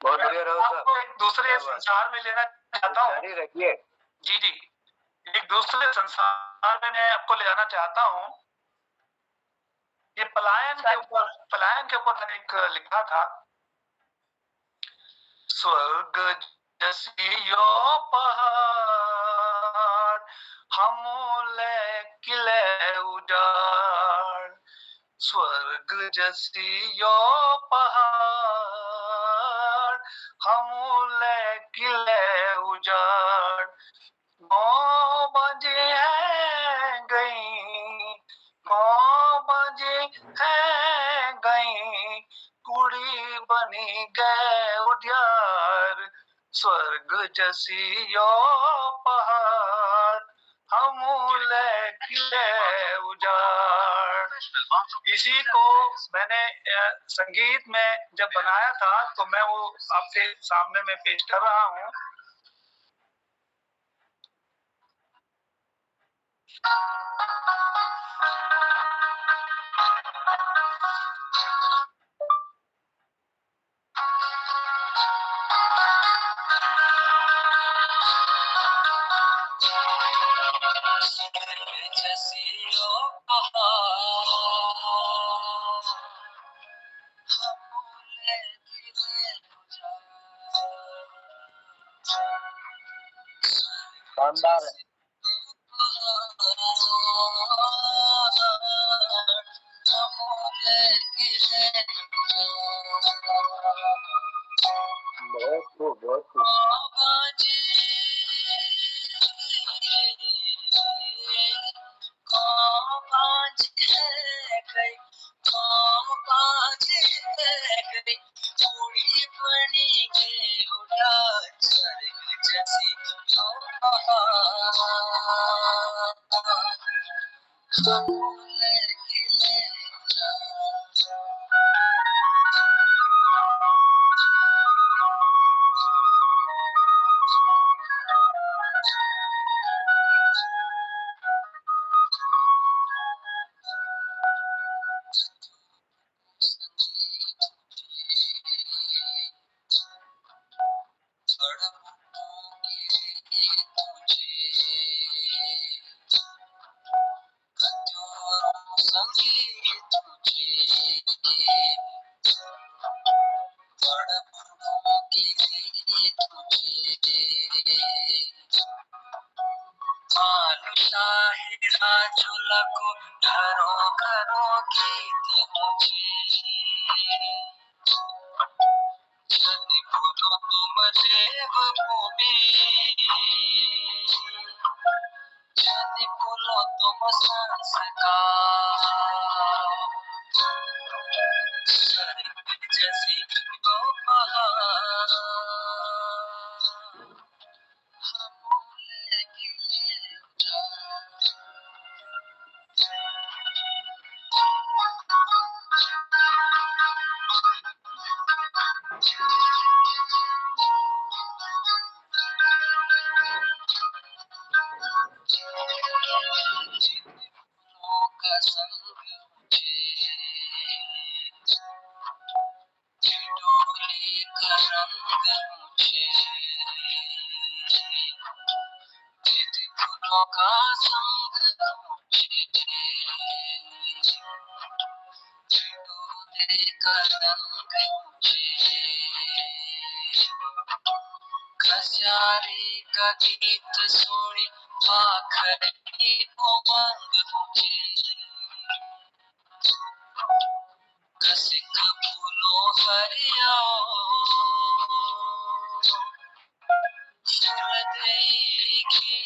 बहुत बढ़िया रहो सर। आपको एक दूसरे संसार में लेना चाहता हूँ, जारी रखिए। जी जी, एक दूसरे संसार में मैं आपको ले जाना चाहता हूँ। ये पलायन के ऊपर मैंने एक लिखा था, स्वर्ग जसियो पहाड़ हमूले किले उजाड़, स्वर्ग जसियो पहाड़ हमूले किले उजाड़, गौ बजे है गई, गौ बजे है गई, कुड़ी बनी गए उडियार, स्वर्ग जसियो पहाड़ हमूले किले उजाड़। इसी को मैंने संगीत में जब बनाया था तो मैं वो आपके सामने में पेश कर रहा हूँ। शानदार है। बहुत खूब, बहुत खूब। शाही राजुला को घरों घरों गीत मुझे जनि भूलो तुम देव भूमि जनि भूलो तुम संस्कार स्वर्ग जैसी दो पहाड़ का संग मुझे डोली का रंग मुझे फूलों का संग मुझे डोली का रंग मुझे खसियारी का गीत सुनी आखर की उमंग मुझे रसिक फूलों हरियाओ देखी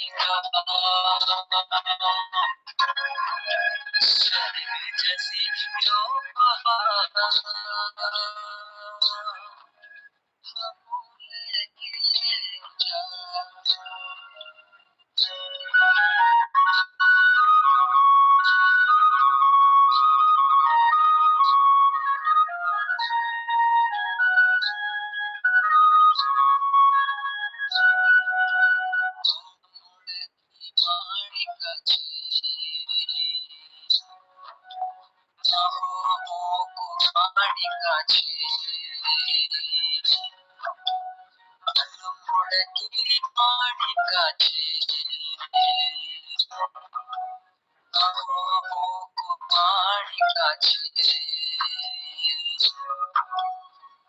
स्वर्ग जैसी यो पहाड़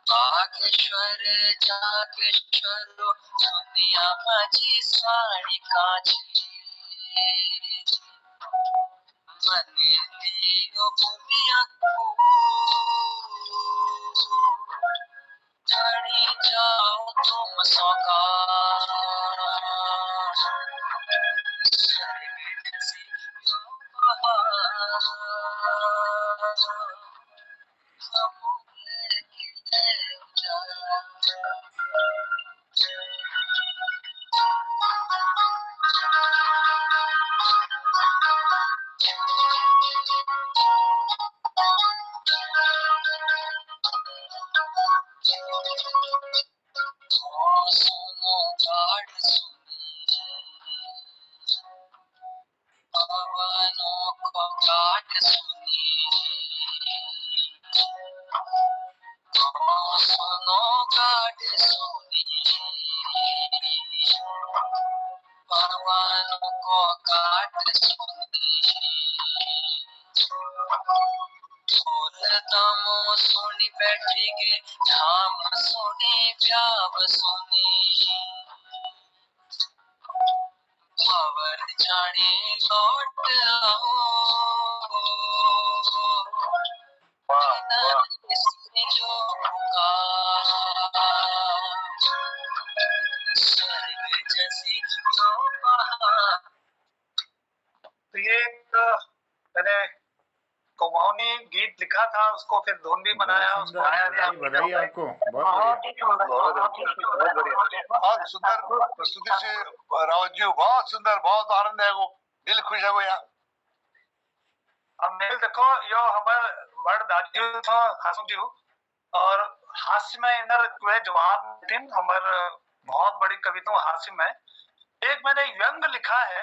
बागेश्वर जागेश्वर दुनिया माझी साडी काची मन दियो भूमिया जानी जाओ तुम सौगात स्वर्ग जैसी यो पहाड़ सुनो गाढ़ सुनी पवनों को गाढ़ सुनी सुनो गाढ़ सुनी पवनों को गाढ़ सुनी ढोल सुनी बैठी गे धाम सुनी प्याव सुनी भंवर जाने लौट आओ इसने जो पुकार स्वर्ग जैसी जो पहाड़। तो ये एक मैंने कुमाऊनी गीत लिखा था, उसको फिर धुन भी बनाया, उसको गाया गया। बधाई आपको, बहुत बहुत ही सुंदर, बहुत ही सुंदर, बहुत सुंदर प्रस्तुति से रावत जी, बहुत सुंदर, बहुत आनंद है, वो दिल खुश है वो यार। अब मेल देखो यो हमार बड़ दादी था हासू जी और हास्य में इधर वे जवाब दिन हमार बहुत बड़ी कविता हास्य में एक मैंने व्यंग लिखा है,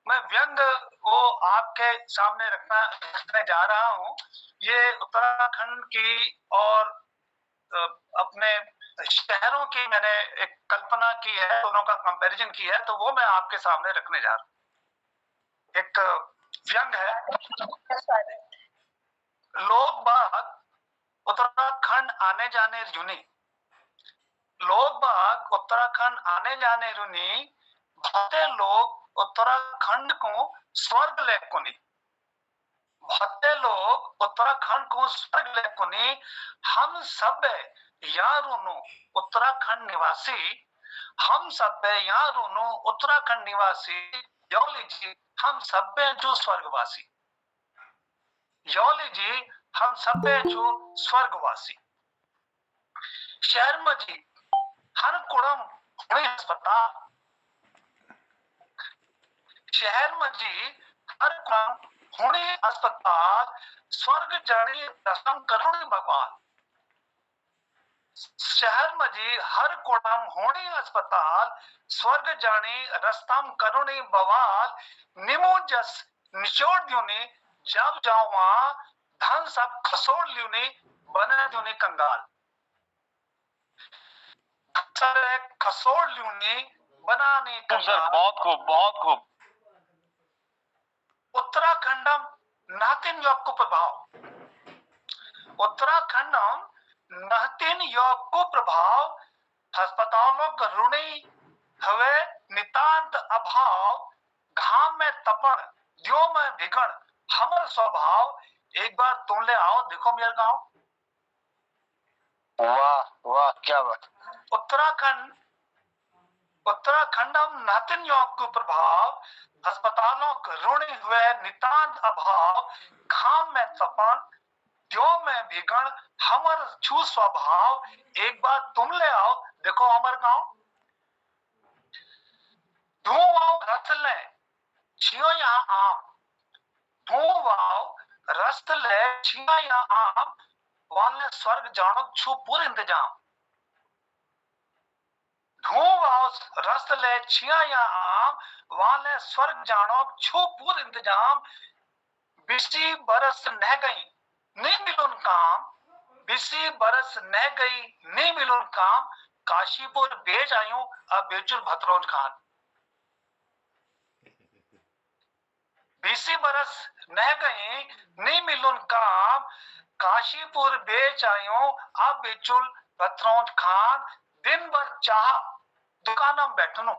मैं व्यंग वो आपके सामने रखने जा रहा हूँ। ये उत्तराखंड की और अपने शहरों की मैंने एक कल्पना की है, दोनों का कंपैरिजन की है, तो वो मैं आपके सामने रखने जा रहा हूँ। एक व्यंग है। लोग बाग उत्तराखंड आने जाने जुनी, लोग बाग उत्तराखंड आने जाने रुनी, बहुते लोग उत्तराखंड को स्वर्ग लेकुनी, बहुते लोग उत्तराखंड को स्वर्ग लेकुनी। हम सब यारों उत्तराखंड निवासी, हम सब यारों उत्तराखंड निवासी, योली जी हम सब जो स्वर्गवासी, योली जी हम सब जो स्वर्गवासी। शहर में जी हर कुड़म हुणे अस्पताल, शहर में जी हर कुड़म हुणे अस्पताल, स्वर्ग जाने रसम करुणी भगवान। शहर में जी हर कुड़म होने अस्पताल, स्वर्ग जाने रस्तम करुणे बवाल। निमो जस निचोड़ द्योने, जब जाओ वहां धन सब खसोड़ ल्यूने, बना द्योने कंगाल। खसोड़ ल्यूने बनाने कंगाल। बहुत खूब, बहुत खूब। उत्तराखंडम नातिन योग को प्रभाव, उत्तराखंडम नातिन योग को प्रभाव। अस्पतालों का ऋणी हवे नितांत अभाव, घाम में तपन द्यो में भिगण हमर स्वभाव। एक बार तुम ले आओ, देखो मेरे गांव। वाह वाह, क्या बात। उत्तराखंड, उत्तराखंडम नातिन योग को प्रभाव, अस्पतालों का ऋणी हुए नितांत अभाव, घाम में तपन द्यो में भिगण हमर छू स्वभाव। एक बार तुम ले आओ, देखो हमर गांव। धुआं रस ले छियो यहाँ आम, धुआं रस ले छियो यहाँ आम, वाले स्वर्ग जानो छू पूरे इंतजाम। धुआं रस ले छिया यहाँ आम, वाले स्वर्ग जानो छू पूरे इंतजाम। बिसी बरस नह गई नहीं मिलुन काम, बिसी बरस नह गई नहीं मिलुन काम। काशीपुर बेच आयूं अब बेचुल भतरोज खान। बीसी बरस नह गई नहीं मिलुन काम, काशीपुर बेच आयूं अब बेचुल भतरोज खान। दिन भर चाह दुकानों में बैठनो,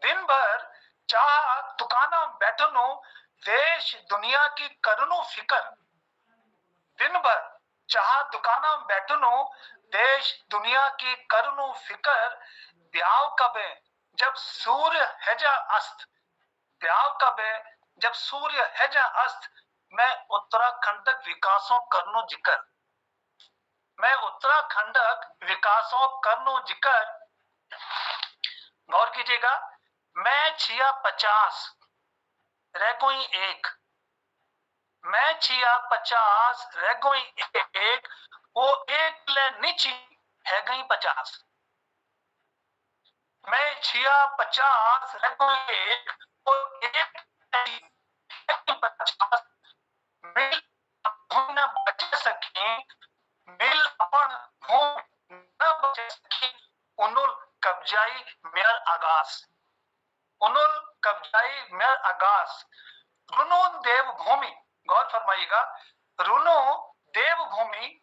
दिन भर चाह दुकानों में बैठनो, देश दुनिया की करुणो फिकर। दिन भर चाह दुकानों में बैठनो, देश दुनिया की करुणो फिकर। ब्याह कबे जब सूर्य है जा अस्त, ब्याह कबे जब सूर्य है जा अस्त। मैं उत्तराखंड विकासों करनो जिक्र, मैं उत्तराखंड विकासों करनो जिक्र। गौर कीजिएगा, मैं छिया 50 रह गई एक, मैं छिया 50 रह गई एक, वो एक ले नीची है गई 50। मैं छिया 50 रह गई एक, वो एक 50। मिल न बच सके, मिल अपन भूम न बच सके, उनुल कब्जाई मेर आगास, उनुल कब्जाई मेर आगास। रुनो देवभूमि, गौर फरमाइएगा, रुनो देवभूमि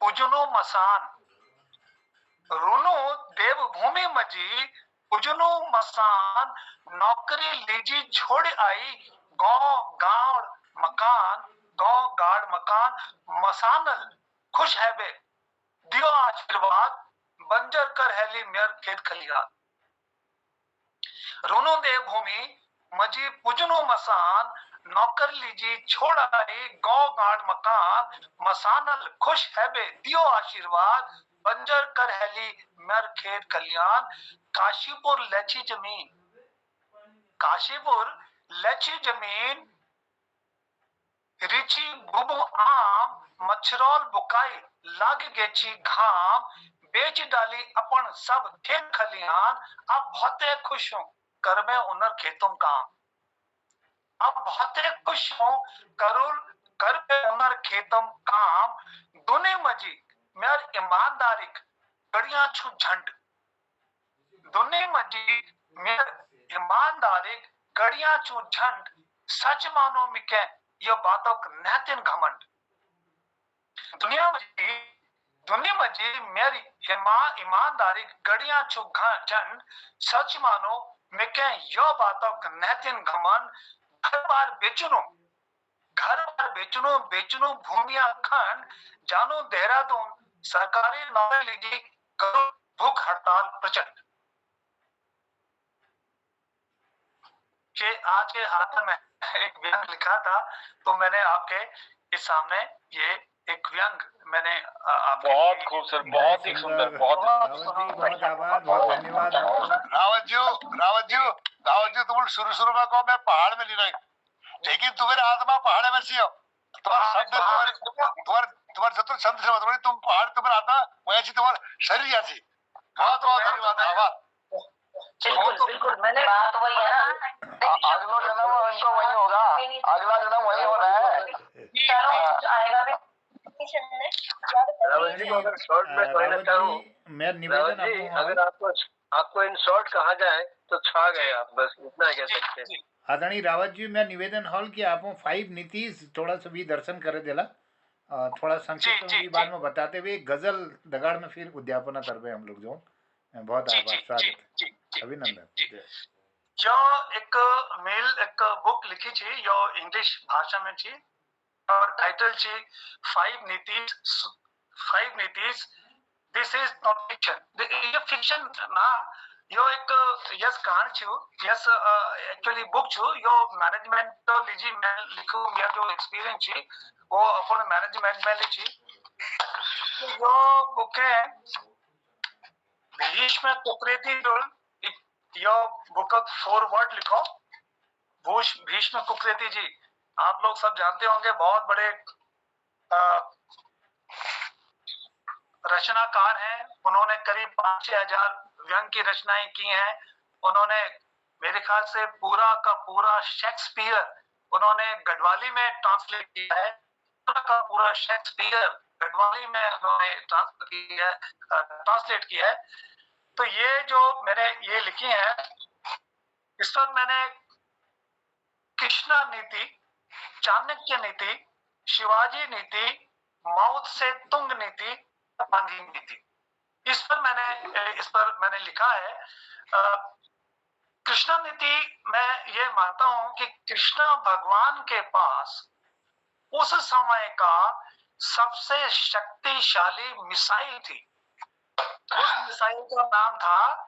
उजनो मसान, रुनो देवभूमि मजी उजनो मसान। नौकरी लीजी छोड़ आई गांव गाड़ मकान, गांव गाड़ मकान। मसानल खुश है बे दियो आशीर्वाद, बंजर कर हैली मेर खेत खलियान। रुनो देवभूमि मजी पुजनो मसान, नौकर लीजी छोड़ आई गांव गाड़ मकान। मसानल खुश है बे दियो आशीर्वाद, बंजर कर हैली मेर खेत खलियान। काशीपुर लेची जमीन, काशीपुर लेची जमीन, रिची बुबो आम, मच्छरोल बुकाई लाग गेची घाम। बेच डाली अपन सब खेत खलियान, अब बहुते खुश हूं कर में उनर खेतों काम। अब बहुते खुश हूं करुल कर में उनर खेतों काम। दुने मजी मेर ईमानदारी गड़ियां छु झंड, दुने मजी मेर ईमानदारी गड़ियां छु झंड। सच मानो मिके ये बातों का नहतिन घमंड। दुनिया मजी मेरी ईमानदारी गड़ियां छु झंड। सच मानो मैं क्या यो बातों कन्हैतिन घमन घर बार बेचनो भूमिया खंड जानो देहरादून सरकारी नौकरी लीजिए करो भूख हड़ताल प्रचंड। कि आज के हालात में एक व्यंग लिखा था, तो मैंने आपके इस सामने ये एक व्यंग मैंने बहुत खूबसूरत, बहुत ही सुंदर, बहुत रावत जी बहुत आभार, बहुत धन्यवाद आपको। रावत जी तुम शुरू में कहो मैं पहाड़ में नहीं रही, लेकिन तुम्हारी आत्मा पहाड़ में सी हो, तुम्हारा शब्द तुम्हारे जतन शब्द से मतलब तुम पहाड़, तुम्हारा आत्मा वही सी, तुम्हारा शरीर ऐसी। बहुत बहुत धन्यवाद, आभार। बिल्कुल मैंने बात वही है ना, अगला जन्म इनको वही होगा, अगला जन्म वही हो रहा है। आएगा भी। रावत जी को अगर शॉर्ट में कहना चाहूँ, मैं निवेदन रावत जी अगर आपको इन शॉर्ट कहा जाए तो छा गए आप, बस इतना कह सकते हैं। आदरणीय रावत जी मैं निवेदन हॉल की आप 5 नीतीश थोड़ा सा भी दर्शन करे देला, थोड़ा संक्षिप्त में भी बाद में बताते हुए गजल दगाड़ में फिर उद्यापना तरबे हम लोग जो बहुत आभार, स्वागत, अभिनंदन। यो एक मेल एक बुक लिखी थी, यो इंग्लिश भाषा में थी और टाइटल थी 5 नीतीज दिस इज नॉट फिक्शन। ये फिक्शन ना, यो एक यस कहानी छो, यस एक्चुअली बुक छो, यो मैनेजमेंट तो लीजी मैं लिखूं, मेरा जो एक्सपीरियंस छी वो अपन मैनेजमेंट में लिखी। यो बुक है भीष्म कुकरेती डोल, यो बुक 4 वर्ड लिखो, भीष्म कुकरेती जी आप लोग सब जानते होंगे, बहुत बड़े रचनाकार हैं। उन्होंने करीब 5-6 हजार व्यंग की रचनाएं की हैं। उन्होंने मेरे ख्याल से पूरा का पूरा शेक्सपियर उन्होंने गढ़वाली में ट्रांसलेट किया है, पूरा का पूरा शेक्सपियर गढ़वाली में उन्होंने ट्रांसलेट किया है। तो ये जो मैंने ये लिखी है, इस पर मैंने कृष्णा नीति, चाणक्य नीति, शिवाजी नीति, माओ से तुंग नीति, गांधी नीति, इस पर मैंने लिखा है। कृष्णा नीति मैं ये मानता हूं कि कृष्ण भगवान के पास उस समय का सबसे शक्तिशाली मिसाइल थी। उस मिसाइल का नाम था,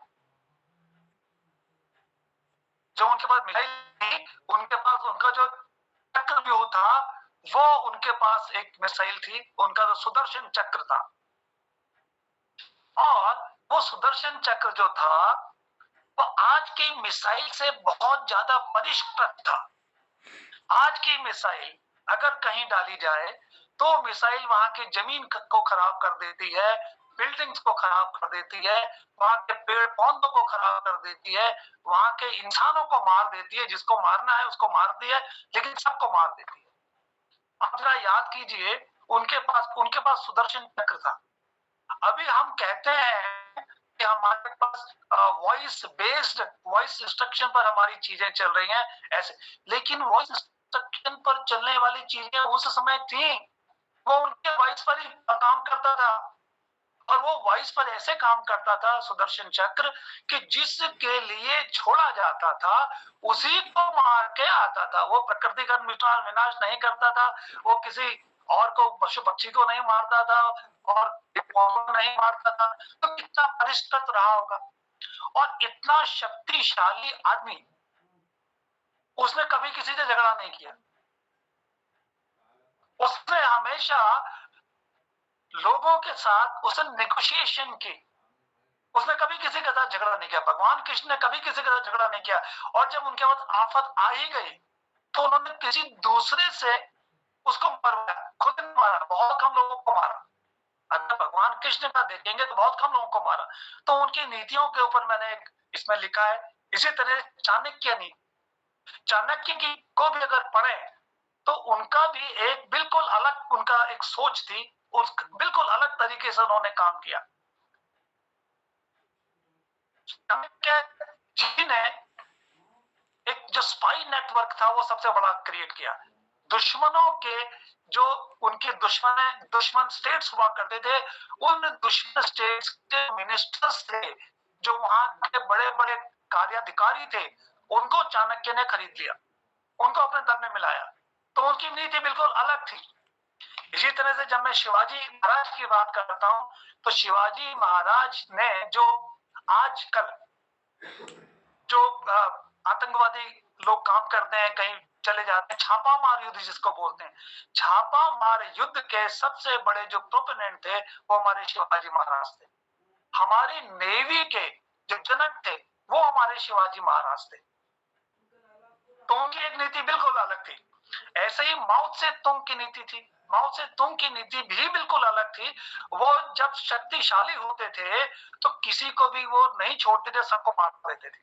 जो उनके पास मिसाइल थी, उनके पास उनका जो चक्रव्यूह था, वो उनके पास एक मिसाइल थी, उनका जो सुदर्शन चक्र था। और वो सुदर्शन चक्र जो था वो आज की मिसाइल से बहुत ज्यादा परिष्कृत था। आज की मिसाइल अगर कहीं डाली जाए तो मिसाइल वहां की जमीन को खराब कर देती है, बिल्डिंग्स को खराब कर देती है, वहां के पेड़ पौधों को खराब कर देती है, वहां के इंसानों को मार देती है, जिसको मारना है उसको मारती है, लेकिन सबको मार देती है। आप जरा याद कीजिए, उनके पास सुदर्शन चक्र था। अभी हम कहते हैं कि हमारे पास वॉइस इंस्ट्रक्शन पर हमारी चीजें चल रही हैं ऐसे, लेकिन वॉइस इंस्ट्रक्शन पर चलने वाली चीजें उस समय थी, वो उनके वॉइस पर ही काम करता था। और वो वॉइस पर ऐसे काम करता था सुदर्शन चक्र कि जिसके लिए छोड़ा जाता था उसी को मार के आता था। वो प्रकृति का विनाश नहीं करता था, वो किसी और को, पशु पक्षी को नहीं मारता था और नहीं मारता था। तो कितना परिष्कृत रहा होगा। और इतना शक्तिशाली आदमी, उसने कभी किसी से झगड़ा नहीं किया। उसने हमेशा लोगों के साथ उसने नेगोशिएशन की, उसने कभी किसी के साथ झगड़ा नहीं किया। भगवान कृष्ण ने कभी किसी के साथ झगड़ा नहीं किया। और जब उनके बाद आफत आ ही गई तो उन्होंने किसी दूसरे से उसको मरवाया, खुद ने मारा, बहुत कम लोगों को मारा। अगर भगवान कृष्ण का देखेंगे तो बहुत कम लोगों को मारा। तो उनकी नीतियों के ऊपर मैंने इसमें लिखा है। इसी तरह चाणक्य नीति, चाणक्य की को भी अगर पढ़े तो उनका भी एक बिल्कुल अलग उनका एक सोच थी, उस बिल्कुल अलग तरीके से उन्होंने काम किया। चाणक्य जी ने एक जो स्पाई नेटवर्क था वो सबसे बड़ा क्रिएट किया। दुश्मनों के जो उनके दुश्मन स्टेट्स हुआ करते थे, उन दुश्मन स्टेट्स के मिनिस्टर्स थे जो वहां के बड़े बड़े कार्याधिकारी थे उनको चाणक्य ने खरीद लिया, उनको अपने दल में मिलाया, तो उनकी नीति बिल्कुल अलग थी। इसी तरह से जब मैं शिवाजी महाराज की बात करता हूं तो शिवाजी महाराज ने जो आजकल जो आतंकवादी लोग काम करते हैं, कहीं चले जाते हैं, छापा मार युद्ध जिसको बोलते हैं, छापा मार युद्ध के सबसे बड़े जो प्रोपोनेंट थे वो हमारे शिवाजी महाराज थे। हमारी नेवी के जो जनक थे वो हमारे शिवाजी महाराज थे। तो उनकी एक नीति बिल्कुल अलग थी। ऐसे ही माओ से तुंग की नीति थी, माओ से तुंग की नीति भी बिल्कुल अलग थी। वो जब शक्तिशाली होते थे तो किसी को भी वो नहीं छोड़ते थे, सबको मार देते थे,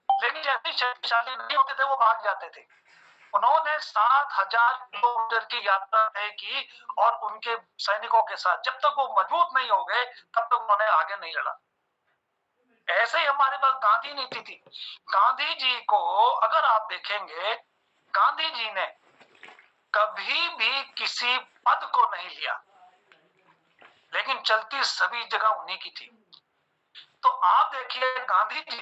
लेकिन जैसे शक्तिशाली नहीं होते थे वो भाग जाते थे। उन्होंने 7,000 किलोमीटर की यात्रा तय की और उनके सैनिकों के साथ जब तक वो मजबूत नहीं हो गए तब तक उन्होंने आगे नहीं लड़ा। ऐसे ही हमारे पास गांधी नीति थी। गांधी जी को अगर आप देखेंगे, गांधी जी ने कभी भी किसी पद को नहीं लिया, लेकिन चलती सभी जगह उन्हीं की थी। तो आप देखिए गांधी जी,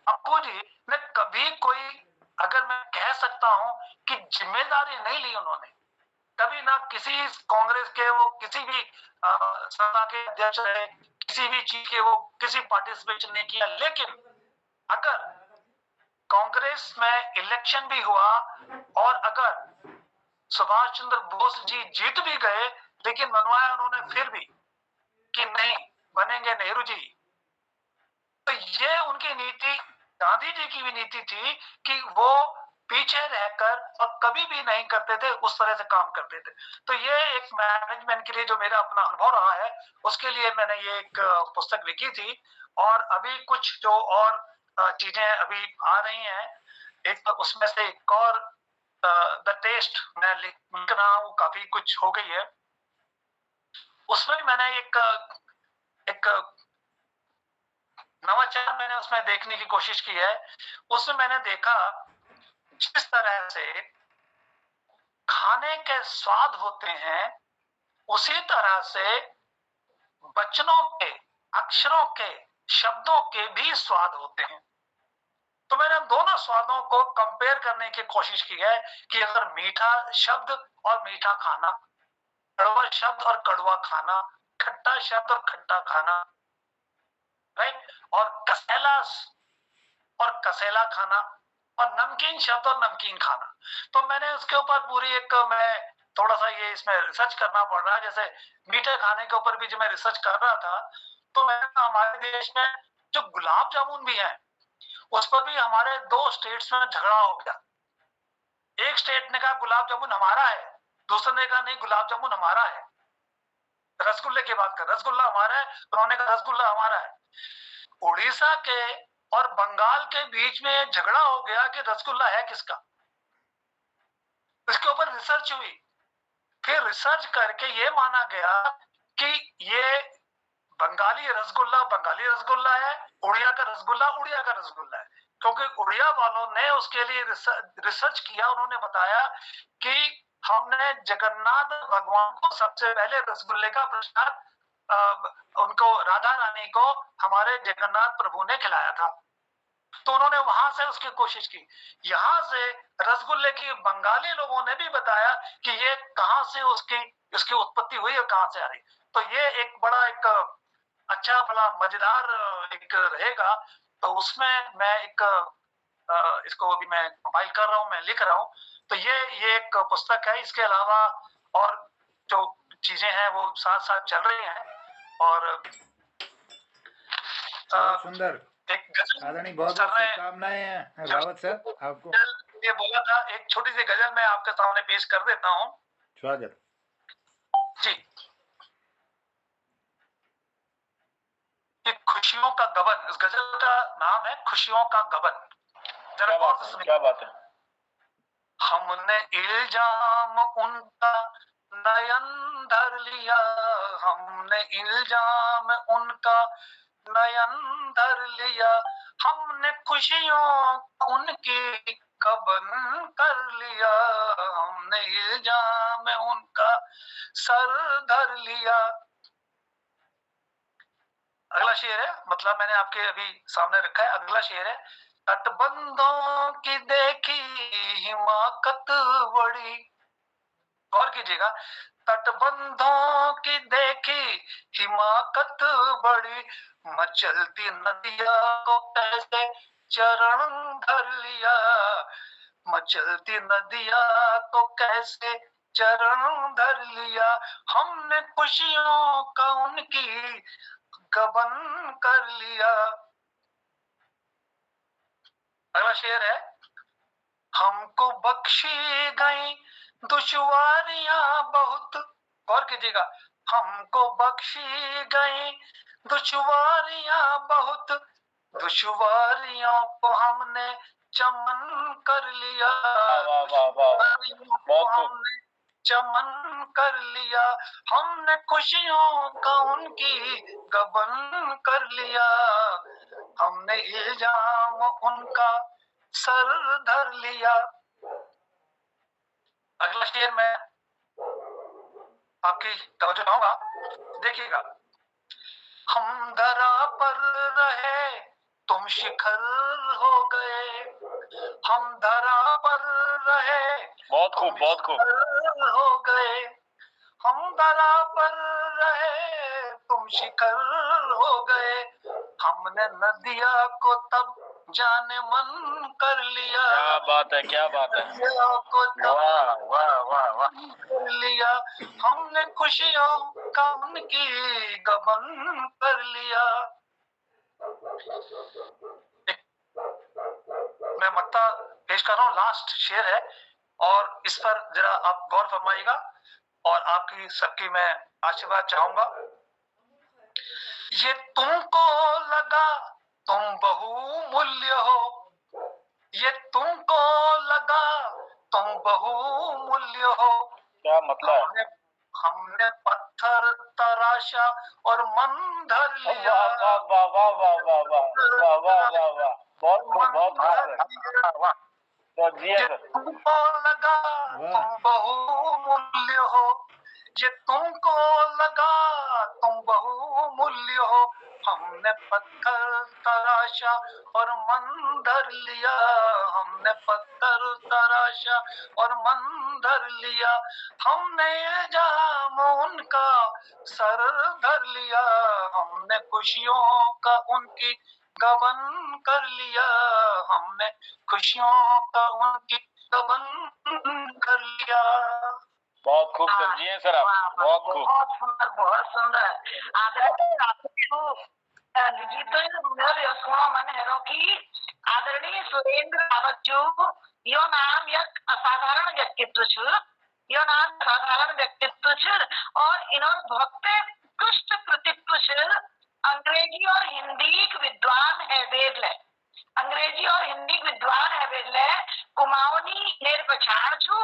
बापू जी ने कभी कोई, अगर मैं कह सकता हूं कि जिम्मेदारी नहीं ली उन्होंने, कभी ना किसी कांग्रेस के वो किसी भी सत्ता के अध्यक्ष रहे, किसी भी चीज के वो किसी पार्टिसिपेशन नहीं किया। लेकिन अगर कांग्रेस में इलेक्शन भी हुआ और अगर सुभाष चंद्र बोस जी जीत भी गए, लेकिन मनवाया उन्होंने फिर भी कि नहीं बनेंगे नेहरू जी। तो ये उनकी नीति, गांधी जी की भी नीति थी कि वो पीछे रहकर और कभी भी नहीं करते थे, उस तरह से काम करते थे। तो ये एक मैनेजमेंट के लिए जो मेरा अपना अनुभव रहा है उसके लिए मैंने ये एक पुस्तक लिखी थी। और अभी कुछ जो और चीजें अभी आ रही हैं, एक तो उसमें से एक और द टेस्ट मैं लिख रहा हूँ, काफी कुछ हो गई है। उसमें मैंने एक नवाचार मैंने उसमें देखने की कोशिश की है। उसमें मैंने देखा जिस तरह से खाने के स्वाद होते हैं उसी तरह से वचनों के, अक्षरों के, शब्दों के भी स्वाद होते हैं। तो मैंने दोनों स्वादों को कंपेयर करने की कोशिश की है कि अगर मीठा शब्द और मीठा खाना, कड़वा शब्द और कड़वा खाना, खट्टा शब्द और खट्टा खाना, राइट, और कसेला और कसेला खाना, और नमकीन शब्द और नमकीन खाना। तो मैंने उसके ऊपर पूरी एक, मैं थोड़ा सा ये इसमें रिसर्च करना पड़ रहा है। जैसे मीठे खाने के ऊपर भी जो मैं रिसर्च कर रहा था तो मैंने हमारे देश में जो गुलाब जामुन भी है उस पर भी हमारे 2 स्टेट्स में झगड़ा हो गया। एक स्टेट ने कहा गुलाब जामुन हमारा है, दूसरे ने कहा नहीं गुलाब जामुन हमारा है। रसगुल्ले की बात कर, रसगुल्ला हमारा है, उन्होंने कहा रसगुल्ला हमारा है। उड़ीसा के और बंगाल के बीच में झगड़ा हो गया कि रसगुल्ला है किसका। इसके ऊपर रिसर्च हुई, फिर रिसर्च करके ये माना गया कि ये बंगाली रसगुल्ला है, उड़िया का रसगुल्ला है। क्योंकि उड़िया वालों ने उसके लिए रिसर्च किया, उन्होंने बताया कि हमने जगन्नाथ भगवान को सबसे पहले रसगुल्ले का प्रसाद उनको, राधा रानी को हमारे जगन्नाथ प्रभु ने खिलाया था। तो उन्होंने वहां से उसकी कोशिश की। यहाँ से रसगुल्ले की बंगाली लोगों ने भी बताया कि ये कहां से उसकी उत्पत्ति हुई और कहां से आ रही। तो ये एक बड़ा एक अच्छा बड़ा मजेदार एक रहेगा। तो उसमें मैं एक इसको अभी मैं कंपाइल कर रहा हूँ, मैं लिख रहा हूँ। तो ये एक पुस्तक है। इसके अलावा और जो चीजें हैं वो साथ साथ चल रही हैं। और बहुत सुंदर, एक गजल आदरणीय, बहुत बहुत शुभकामनाएं हैं रावत सर आपको। ये बोला था, एक छोटी सी गजल मैं आपके सामने पेश कर देता हूँ। स्वागत जी। एक खुशियों का गबन, इस गजल का नाम है खुशियों का गबन। जरा गौर से सुनिए। क्या बात है। हमने इल्जाम उनका नयन धर लिया, हमने इल्जाम उनका नयन धर लिया, हमने खुशियों उनकी गबन कर लिया, हमने इल्जाम उनका सर धर लिया। अगला शेर है, मतलब मैंने आपके अभी सामने रखा है। अगला शेर है, तटबंधों की देखी हिमाकत बड़ी, गौर कीजिएगा, तटबंधों की देखी हिमाकत बड़ी, मचलती नदिया को कैसे चरण धर लिया, मचलती नदिया को कैसे चरण धर लिया, हमने खुशियों का उनकी गबन कर लिया। अगला शेर है, हमको बख्शी गई दुश्वारियां बहुत, गौर कीजिएगा, हमको बख्शी गई दुश्वारियां बहुत, दुश्वारियों को हमने चमन कर लिया, दुश्वारियों को हमने चमन कर लिया, हमने खुशियों का उनकी गबन कर लिया, हमने इल्जाम उनका सर धर लिया। अगला शेर मैं आपकी तवज्जो चाहूंगा, देखिएगा, हम धरा पर रहे तुम शिखर हो गए, हम धरा पर रहे, बहुत खूब, बहुत खूब, हो गए, हम धरा पर रहे तुम शिखर हो गए, हमने नदिया को तब जाने मन कर लिया, क्या बात है, क्या बात है, नदिया को तब वाह वाह वाह वाह, कर लिया, हमने खुशियों का उनकी गबन कर लिया। मैं मक्ता पेश कर रहा हूँ, लास्ट शेर है, और इस पर जरा आप गौर फरमाइएगा और आपकी सबकी मैं आशीर्वाद चाहूंगा। ये तुमको लगा तुम बहुमूल्य हो, ये तुमको लगा तुम बहुमूल्य हो, क्या मतलब, हमने पत्थर तराशा और मन धर लिया, वाह वाह वाह वाह वाह वाह वाह वाह वाह वाह, बहुत खूब, बहुत खूब, तो जी ये तुमको लगा तुम बहुमूल्य हो, ये तुमको लगा तुम बहुमूल्य हो, हमने पत्थर तराशा और मन धर लिया, हमने पत्थर तराशा और मन धर लिया, हमने इल्जाम उनका सर धर लिया, हमने खुशियों का उनकी गबन कर लिया, हमने खुशियों का उनकी गबन कर लिया। बहुत खूब सर, जी सर आप, बहुत खूब, बहुत सुंदर, बहुत सुंदर। आदरणीय सुरेंद्र रावत जो यो नाम एक असाधारण व्यक्तित्व छ, यो नाम साधारण व्यक्तित्व छ और इन्होंने बहुत उत्कृष्ट कृतित्व छ। अंग्रेजी और हिंदी विद्वान है वेरले, अंग्रेजी और हिंदी विद्वान है वेरले, कुमाऊनी नेर पछाण छु,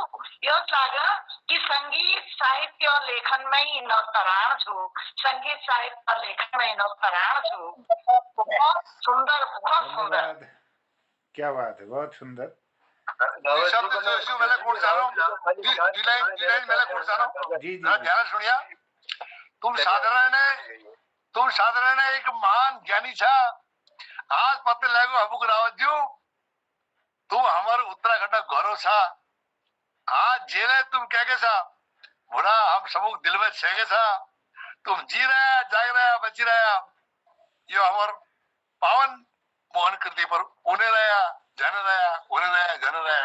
यो लागा कि संगीत साहित्य और लेखन में ही नो तराण छु, संगीत साहित्य और लेखन में ही नो तराण छु। बहुत सुंदर, बहुत सुंदर, धन्यवाद, क्या बात है, बहुत सुंदर। शब्द जो मैं कुर्सानो डिलाइन मैं कुर्सानो जी जी जरा ध्यान सुनिया, तुम साधारण एक महान ज्ञानी छा, आज पत्ते लागो हबुक रावत जो तुम हमारे उत्तराखंड घरों छा, आज जेले तुम कह के सा बुरा हम सबक दिल में छेगे सा, तुम जी रहा जाग रहा बची रहा, यो हमार पावन मोहन कृति पर उन्हें रहा जन रहा उन्हें रहा जन रहा।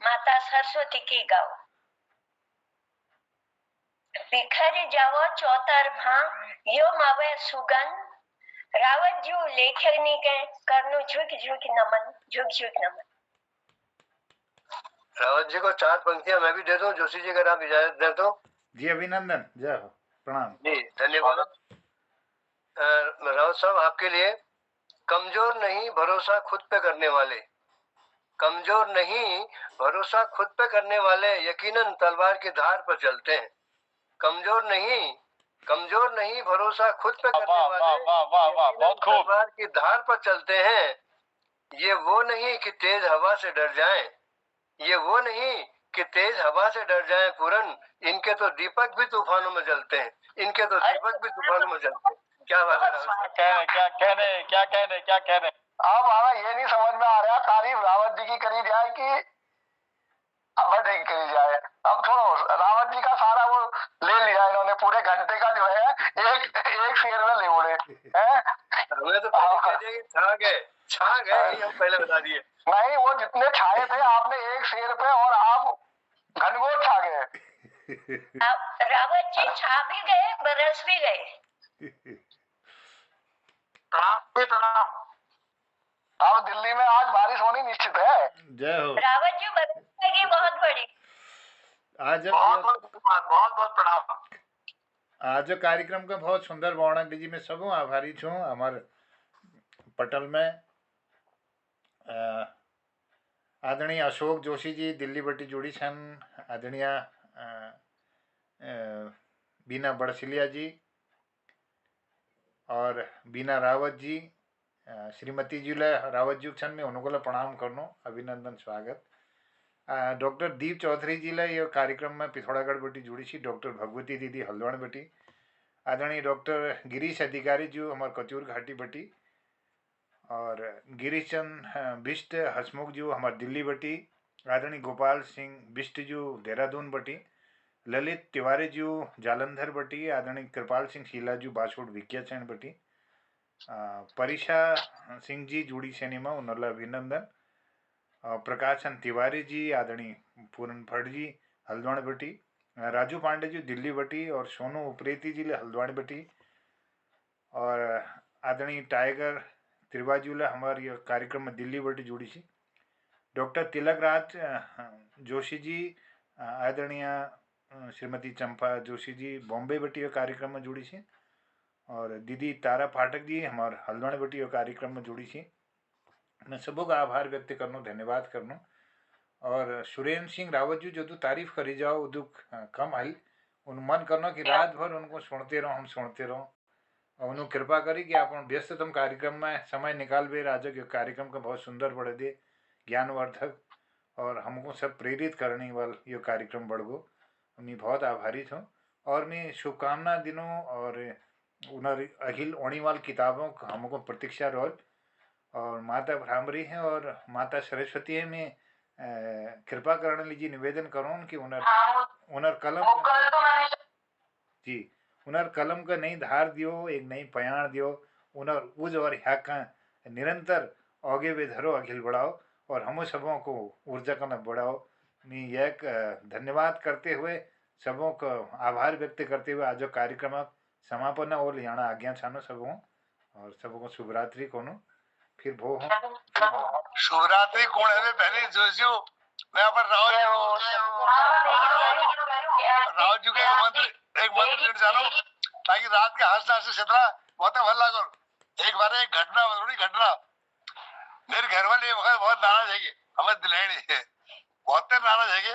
माता सरस्वती की गाओ, बिखरी जाओ चौतरफा यो मावे सुगंध, रावत जो लेखनी के करनो झुक झुक नमन, झुक झुक नमन। रावत जी को 4 पंक्तियां मैं भी दे दूं, जोशी जी अगर आप इजाजत दे दो। जी अभिनंदन, जय हो, प्रणाम जी धन्यवाद। रावत साहब आपके लिए, कमजोर नहीं भरोसा खुद पे करने वाले, कमजोर नहीं भरोसा खुद पे करने वाले यकीनन तलवार की धार पर चलते हैं, कमजोर नहीं कमजोर नहीं भरोसा खुद पे करने वाह वाह वाले, वाह वाह वाह, बहुत खूब। तलवार की धार पर चलते हैं। ये वो नहीं कि तेज हवा से डर जाएं, ये वो नहीं कि तेज हवा से डर जाएं पूरन, इनके तो दीपक भी तूफानों में जलते हैं, इनके तो दीपक भी तूफानों में जलते हैं। क्या बात है रावत साहब? क्या कहने। अब हमें ये नहीं समझ में आ रहा तारीफ रावत जी की करी जाए कि अमर नहीं करी जाए। अब छोड़ो, रावत जी का सारा वो ले लिया इन्होंने, पूरे घंटे का जो है एक शेर में ले उड़े हैं। हमें तो पहले कह दिया कि छा गए यही हम पहले बता दिए। नहीं, वो जितने छाए थे आपने एक शेर पे, और आप घनघोर छा गए। अब रावत जी छा भी गए, बरस भी गए। प्रणाम। अब दिल्ली में आज बारिश होनी निश्चित है। जय हो। रावत जी बरसेगी बहुत बड़ी। आज बहुत प्रणाम। आज कार्यक्रम का बहुत सुंदर वर्णन दीजिए। मैं सबों आभारी छूँ। हमार पटल में आदरणीय अशोक जोशी जी दिल्ली बटी जुड़ी छन, आदरणीय बीना बड़सिलिया जी और बीना रावत जी, श्रीमती जी रावत जी छन, मैं उनको प्रणाम करनो, अभिनंदन स्वागत। डॉक्टर दीप चौधरी जी ये कार्यक्रम में पिथौरागढ़ बटी जुड़ी छी, डॉक्टर भगवती दीदी हल्द्वानी बटी, आदरणीय डॉक्टर गिरीश अधिकारी जी हमारे कचूर घाटी बटी, और गिरीश चंद बिष्ट हसमुख जी हमारे दिल्ली बटी, आदरणीय गोपाल सिंह बिष्ट जी देहरादून बटी, ललित तिवारी जी जालंधर बटी, आदरणीय कृपाल सिंह शीला जी बासुड़ विज्ञाचरण बटी, परीक्षा सिंह जी जुड़ी सैनिमा उन्होंने अभिनंदन, प्रकाशन तिवारी जी आदरणीय पूरन भट्ट जी हल्द्वानी बटी, राजू पांडे जी दिल्ली बटी, और सोनू उप्रेती जी हल्द्वानी बटी, और आदरणीय टाइगर त्रिवाजी हमारे कार्यक्रम में दिल्ली बटी जुड़ी सी, डॉक्टर तिलक राज जोशी जी, आदरणीय श्रीमती चंपा जोशी जी बॉम्बे बटी कार्यक्रम में जुड़ी सी, और दीदी तारा पाठक जी हमारे हल्द्वानी बटी कार्यक्रम में जुड़ी सी। मैं सबों का आभार व्यक्त करनो, धन्यवाद करनो। और सुरेंद्र सिंह रावत जी जो तारीफ करी जाओ दुख कम आई, उन मन करना कि रात भर उनको सुनते रहो, हम सुनते रहो, और उन्होंने कृपा करी कि आप व्यस्ततम कार्यक्रम में समय निकाल बे आज के कार्यक्रम का बहुत सुंदर बढ़े दे, ज्ञानवर्धक और हमको सब प्रेरित करने वाला ये कार्यक्रम बढ़ गो। मैं बहुत आभारी हूँ, और मैं शुभकामना दिनों और उन्हें अखिल होने वाली किताबों का हमको प्रतीक्षा रोल, और माता भ्रामरी है और माता सरस्वती है, मैं कृपा करने लीजिए निवेदन करूँ कि उनर कलम जी उनर कलम का नई धार दियो, एक नई पयाण दियो, उनर उज और ह्या का निरंतर आगे वे धरो अखिल बढ़ाओ, और हम सबों को ऊर्जा का न बढ़ाओ। मैं यह धन्यवाद करते हुए सबों का आभार व्यक्त करते हुए आज कार्यक्रम समापन और यहाँ आज्ञा छानो सबों, और सबों को शुभरात्रि कोनो फिर भो हूँ। शुभरात्रि कौन है पहले जो मैं अपन राव जी का एक मंत्र लेने जानो, ताकि रात के हंसना से सितरा बहुत भल लागो। एक बार एक घटना मेरे घर वाले वक्त बहुत नाराज है, हमें दिलाने बहुत नाराज है।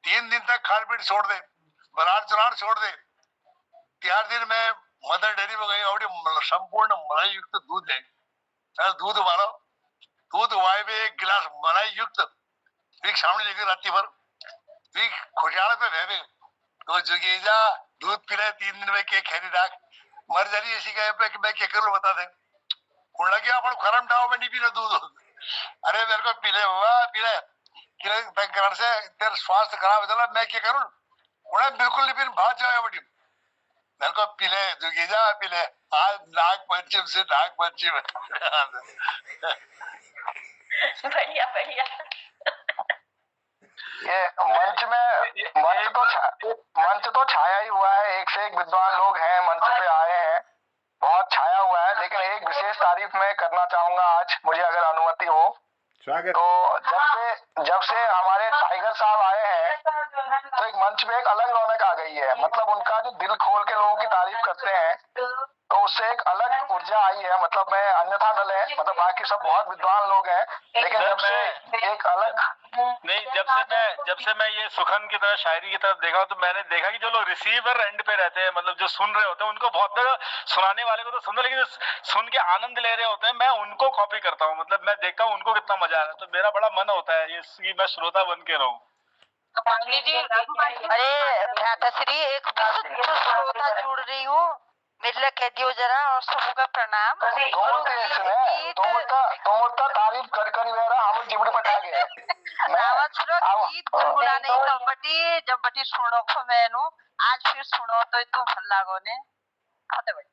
3 दिन तक खान पीन छोड़ दे, बरार चुनार छोड़ दे। 4 दिन में मदर डेयरी में गई और संपूर्ण मलाई युक्त दूध दे, दूध उबालो, दूध उबाए में 1 गिलास मलाई युक्त सामने लेकर रात्रि भर खुशहाल पे बह तो जुगेजा दूध पिलाए 3 दिन में के खैरी राख मर जारी ऐसी कहे पे कि मैं क्या करूं बता दे। उन लगे अपन खरम डाव में नहीं पीना दूध। अरे मेरे को पीले हुआ पीले कारण से तेरा स्वास्थ्य खराब हो जाला, मैं क्या करूं? उन्हें बिल्कुल नहीं पीन भाग जाए बड़ी मेरे को पीले जुगेजा पीले आज नाग पंचम से नाग पंचम। बढ़िया बढ़िया। ये मंच तो छाया ही हुआ है, एक से एक विद्वान लोग हैं मंच पे आए हैं, बहुत छाया हुआ है। लेकिन एक विशेष तारीफ मैं करना चाहूंगा आज, मुझे अगर अनुमति हो। स्वागत। तो जब से हमारे टाइगर साहब आए हैं तो एक मंच पे एक अलग रौनक आ गई है। मतलब उनका जो दिल खोल के लोगों की तारीफ करते हैं, तो उससे एक अलग ऊर्जा आई है। मतलब मैं अन्यथा न ले, मतलब बाकी सब बहुत विद्वान लोग हैं, लेकिन जब से एक अलग नहीं, जब से मैं ये सुखन की तरफ, शायरी की तरफ देखा तो मैंने देखा कि जो लोग रिसीवर एंड पे रहते हैं, मतलब जो सुन रहे होते हैं, उनको बहुत ज्यादा, सुनाने वाले को तो सुन रहे, लेकिन जो सुन के आनंद ले रहे होते हैं, मैं उनको कॉपी करता हूँ। मतलब मैं देखता हूँ उनको कितना मजा आ रहा है, तो मेरा बड़ा मन होता है ये मैं श्रोता बन के रहूं। अरे भ्राताश्री, एक विशुद्ध श्रोता जुड़ रही हूँ, मेरे लिए कह दियो जरा, और समूह का प्रणाम। तुम तारीफ कर हम जिबड़ पटा गए गीत गुनगुना नहीं कबड्डी जब बटी सुनो खो मैनू आज फिर सुनो तो तू भल लागो ने खाते भाई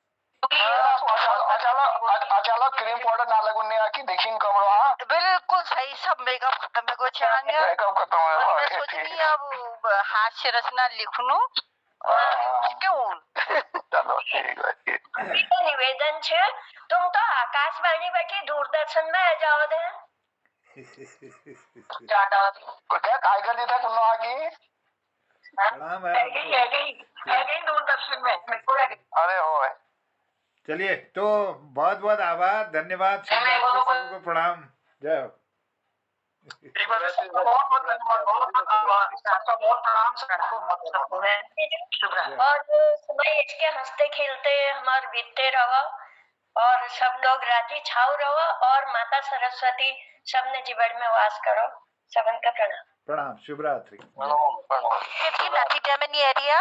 अचानक क्रीम पाउडर ना लगने आकी देखिन कमरो। हाँ बिल्कुल सही, सब मेकअप खत्म हो गया, मेकअप खत्म है। मैं सोचनी अब हाथ से रचना लिखूं क्यों। चलो ठीक है। निवेदन छे, तुम तो आकाशवाणी बैठी दूरदर्शन में आ जाओ दे। कोई क्या टाइगर जी था कुन्नो आगी प्रणाम है दूरदर्शन में। अरे हो चलिए, तो बहुत बहुत आभार, धन्यवाद, सबको प्रणाम, जय हो। और समय इसके हंसते खेलते हमारे बीतते रहो, और सब लोग राजी छाव रहो, और माता सरस्वती सबने जीवन में वास करो। सबन का प्रणाम। प्रणाम, शुभ रात्रि। कितनी नाती एरिया